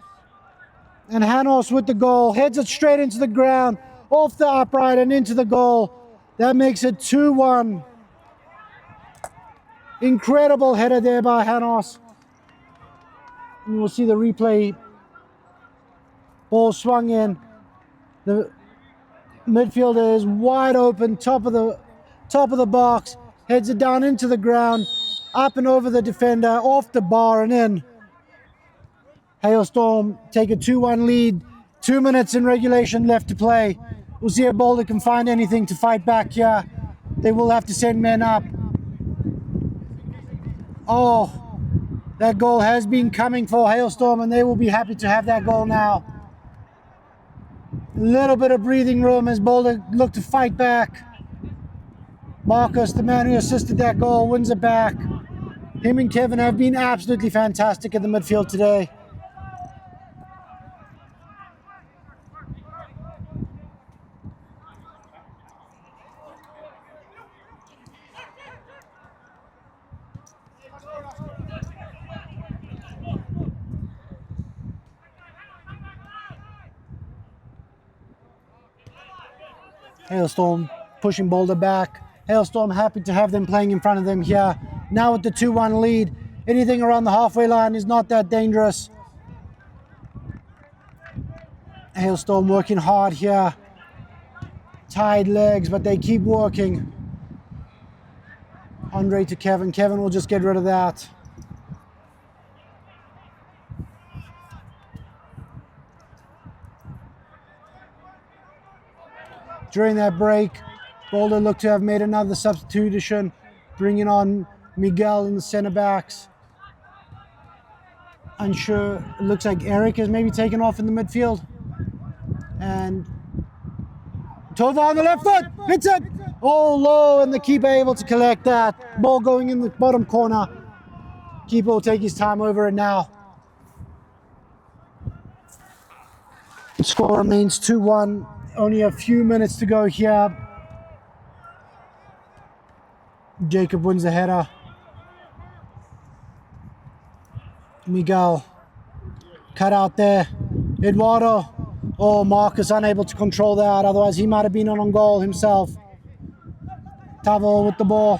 And Hanos with the goal, heads it straight into the ground, off the upright and into the goal. That makes it 2-1. Incredible header there by Hanos. And we'll see the replay. Ball swung in. The midfielder is wide open, top of the box, heads it down into the ground, up and over the defender, off the bar and in. Hailstorm take a 2-1 lead. 2 minutes in regulation left to play. We'll see if Boulder can find anything to fight back here. They will have to send men up. Oh, that goal has been coming for Hailstorm, and they will be happy to have that goal now. A little bit of breathing room as Boulder look to fight back. Marcus, the man who assisted that goal, wins it back. Him and Kevin have been absolutely fantastic in the midfield today. Hailstorm pushing Boulder back. Hailstorm happy to have them playing in front of them here. Now with the 2-1 lead, anything around the halfway line is not that dangerous. Hailstorm working hard here. Tied legs, but they keep working. Andre to Kevin. Kevin will just get rid of that. During that break, Boulder looked to have made another substitution, bringing on Miguel in the center backs. Unsure, it looks like Eric is maybe taken off in the midfield. And Tova on the left foot, hits it! Oh, low, and the keeper able to collect that. Ball going in the bottom corner. Keeper will take his time over it now. The score remains 2-1. Only a few minutes to go here. Jacob wins the header. Miguel cut out there. Eduardo. Oh, Marcus unable to control that. Otherwise, he might have been on goal himself. Tavo with the ball.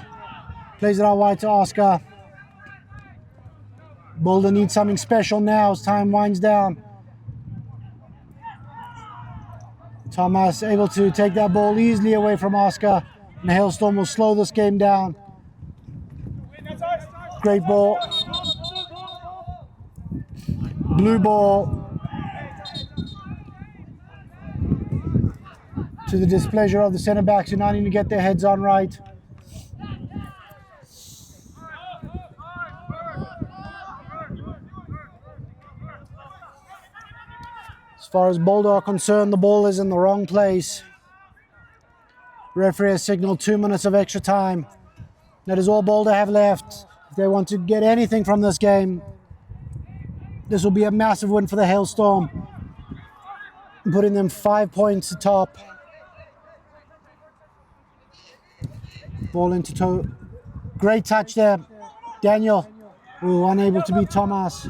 Plays it out wide to Oscar. Boulder needs something special now as time winds down. Thomas able to take that ball easily away from Oscar. And Hailstorm will slow this game down. Great ball. Blue ball. To the displeasure of the centre backs who now need to get their heads on right. As far as Boulder are concerned, the ball is in the wrong place. Referee has signaled 2 minutes of extra time. That is all Boulder have left. If they want to get anything from this game, this will be a massive win for the Hailstorm, putting them 5 points atop. Ball into toe. Great touch there. Daniel, unable to beat Thomas.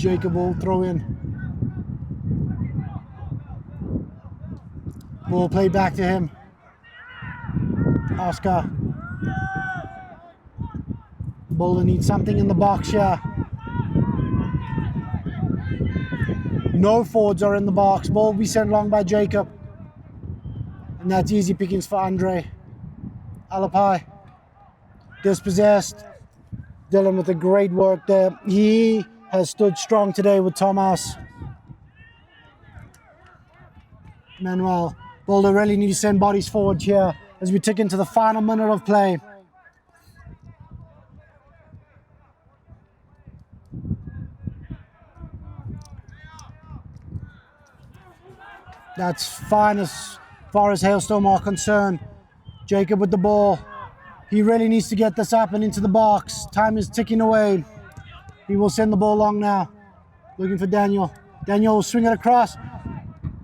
Jacob will throw in. Ball played back to him. Oscar. Boulder needs something in the box here. No forwards are in the box. Ball will be sent long by Jacob. And that's easy pickings for Andre. Alapai. Dispossessed. Dylan with a great work there. He has stood strong today with Thomas. Manuel. Boulder really need to send bodies forward here as we tick into the final minute of play. That's fine as far as Hailstorm are concerned. Jacob with the ball. He really needs to get this up and into the box. Time is ticking away. He will send the ball long now. Looking for Daniel. Daniel will swing it across.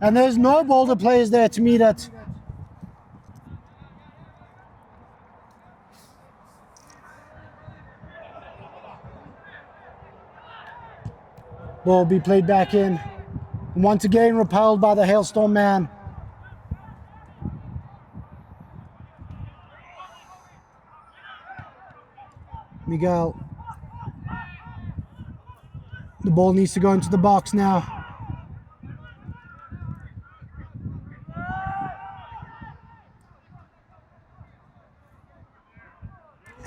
And there's no Boulder players there to meet it. Ball will be played back in. Once again repelled by the Hailstorm man. Miguel. The ball needs to go into the box now.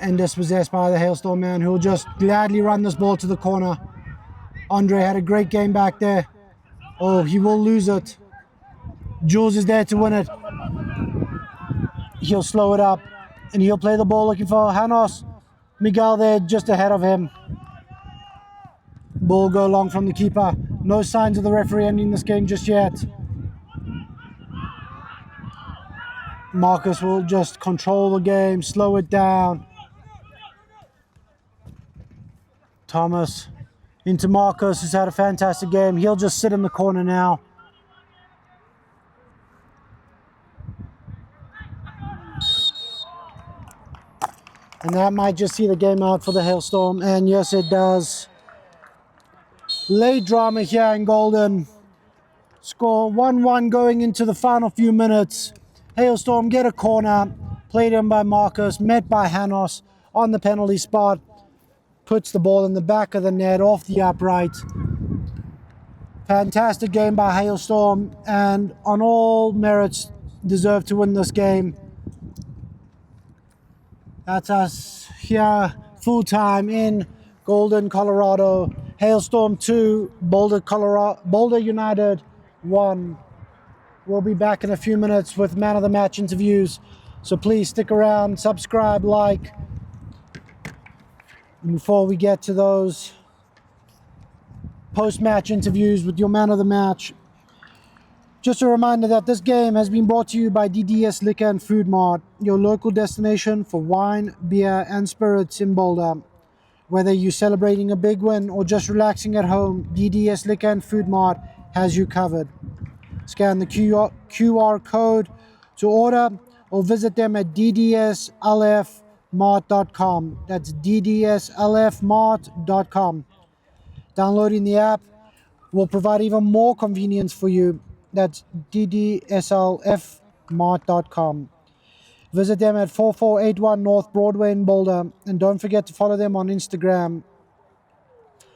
And dispossessed by the Hailstorm man, who will just gladly run this ball to the corner. Andre had a great game back there. Oh, he will lose it. Jules is there to win it. He'll slow it up and he'll play the ball looking for Janos. Miguel there just ahead of him. Ball go long from the keeper. No signs of the referee ending this game just yet. Marcus will just control the game, slow it down. Thomas into Marcus, who's had a fantastic game. He'll just sit in the corner now. And that might just see the game out for the Hailstorm. And yes, it does. Late drama here in Golden. Score 1-1 going into the final few minutes. Hailstorm get a corner. Played in by Marcus, met by Janos on the penalty spot. Puts the ball in the back of the net off the upright. Fantastic game by Hailstorm, and on all merits deserve to win this game. That's us here full time in Golden, Colorado. Hailstorm 2, Boulder United 1. We'll be back in a few minutes with man of the match interviews. So please stick around, subscribe, like. And before we get to those post-match interviews with your man of the match, just a reminder that this game has been brought to you by DDS Liquor and Food Mart, your local destination for wine, beer, and spirits in Boulder. Whether you're celebrating a big win or just relaxing at home, DDS Liquor and Food Mart has you covered. Scan the QR code to order or visit them at ddslfmart.com. That's ddslfmart.com. Downloading the app will provide even more convenience for you. That's ddslfmart.com. Visit them at 4481 North Broadway in Boulder, and don't forget to follow them on Instagram.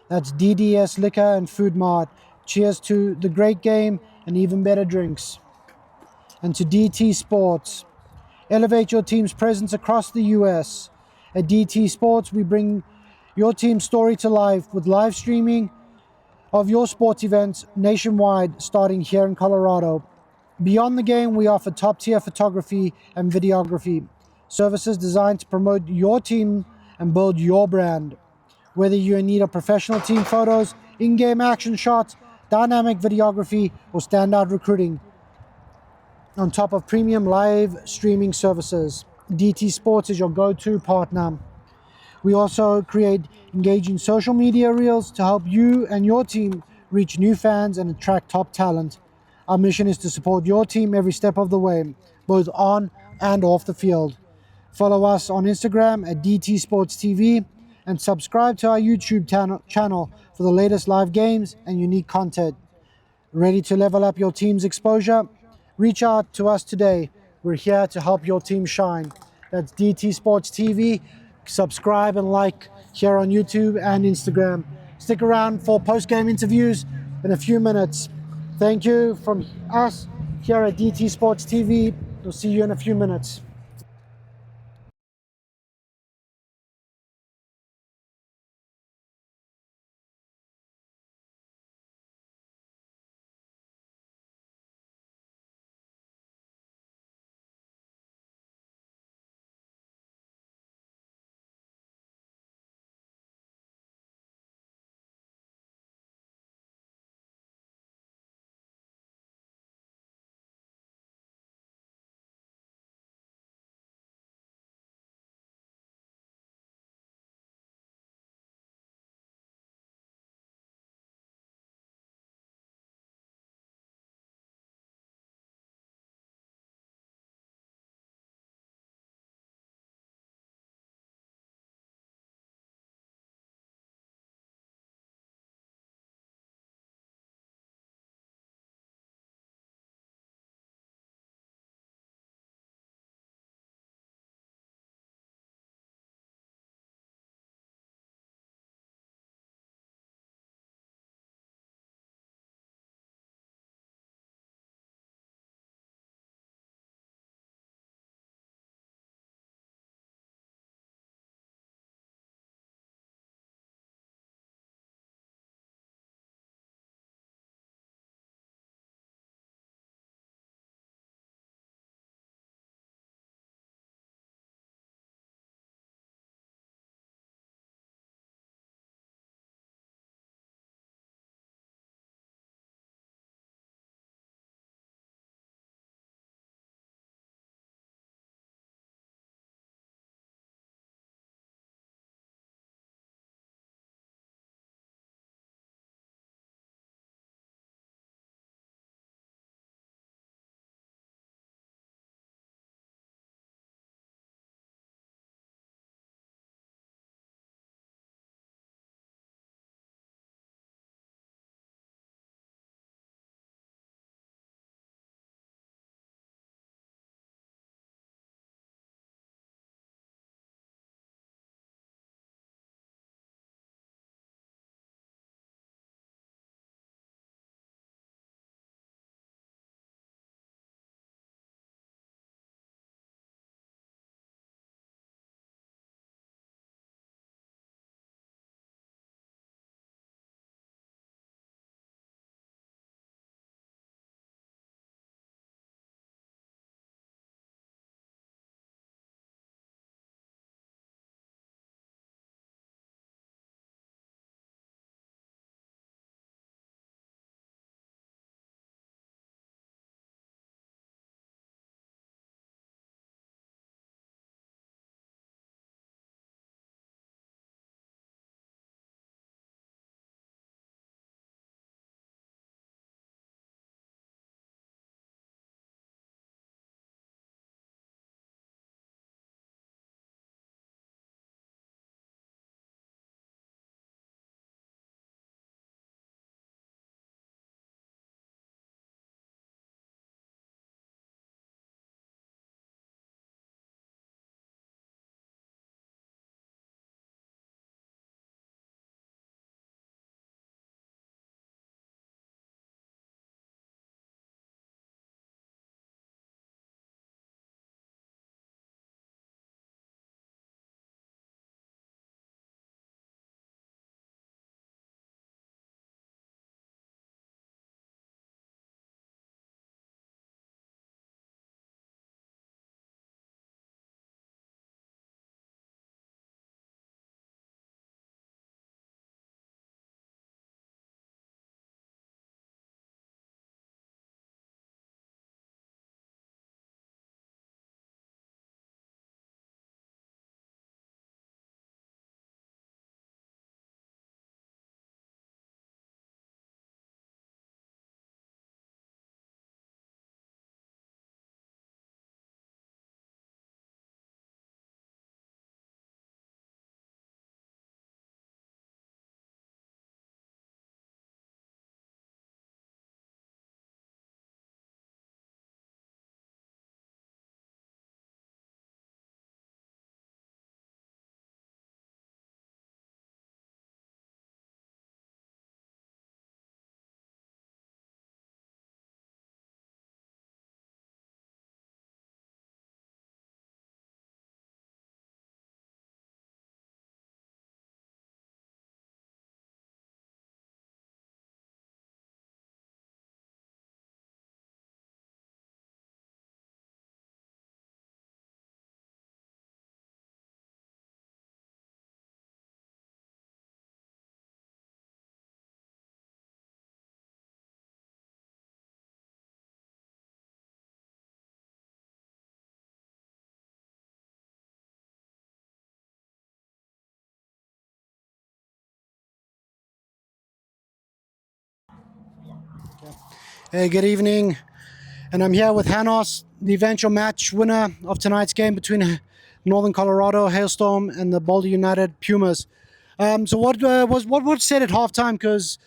That's DDS Liquor and Food Mart. Cheers to the great game and even better drinks. And to DT Sports. Elevate your team's presence across the US. At DT Sports, we bring your team's story to life with live streaming of your sports events nationwide, starting here in Colorado. Beyond the game, we offer top-tier photography and videography, services designed to promote your team and build your brand. Whether you're in need of professional team photos, in-game action shots, dynamic videography, or standout recruiting, on top of premium live streaming services, DT Sports is your go-to partner. We also create engaging social media reels to help you and your team reach new fans and attract top talent. Our mission is to support your team every step of the way, both on and off the field. Follow us on Instagram at DT Sports TV and subscribe to our YouTube channel for the latest live games and unique content. Ready to level up your team's exposure? Reach out to us today. We're here to help your team shine. That's DT Sports TV. Subscribe and like here on YouTube and Instagram. Stick around for post-game interviews in a few minutes. Thank you from us here at DT Sports TV. We'll see you in a few minutes. Hey, good evening. And I'm here with Hanos, the eventual match winner of tonight's game between Northern Colorado Hailstorm and the Boulder United Pumas. So what said at halftime? Because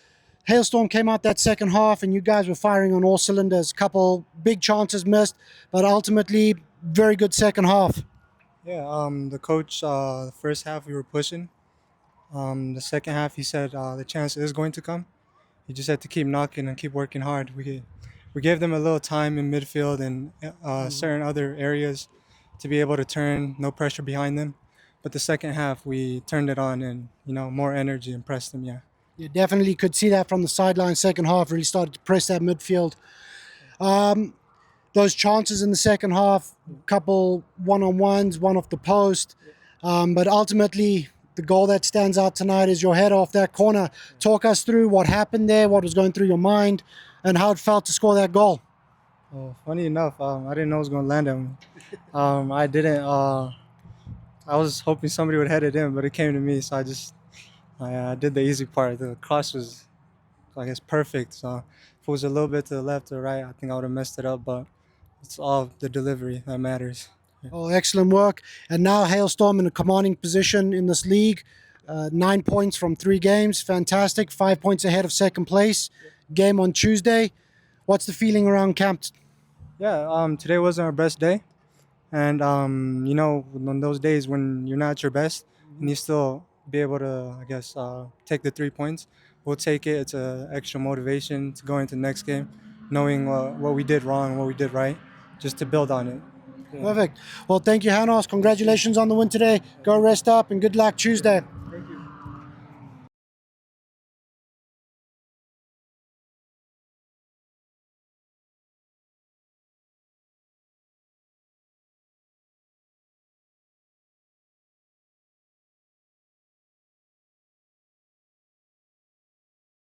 Hailstorm came out that second half and you guys were firing on all cylinders. Couple big chances missed, but ultimately very good second half. Yeah, the coach, the first half we were pushing. The second half he said the chance is going to come. He just had to keep knocking and keep working hard. We gave them a little time in midfield and certain other areas to be able to turn, no pressure behind them. But the second half we turned it on and more energy and pressed them. Yeah. You definitely could see that from the sideline. Second half really started to press that midfield. Those chances in the second half, couple one-on-ones, one off the post. But ultimately, the goal that stands out tonight is your head off that corner. Talk us through what happened there, what was going through your mind, and how it felt to score that goal. Oh, funny enough, I didn't know it was going to land on me. I didn't. I was hoping somebody would head it in, but it came to me, so I did the easy part. The cross was, I guess, perfect. So if it was a little bit to the left or right, I think I would have messed it up. But it's all the delivery that matters. Oh, excellent work. And now Hailstorm in a commanding position in this league. 9 points from 3 games. Fantastic. 5 points ahead of second place. Game on Tuesday. What's the feeling around camp? Yeah, today wasn't our best day. And, on those days when you're not at your best and you still be able to, I guess, take the 3 points, we'll take it. It's an extra motivation to go into the next game, knowing what we did wrong, what we did right, just to build on it. Yeah. Perfect. Well, thank you, Hanos. Congratulations on the win today. Go rest up and good luck Tuesday.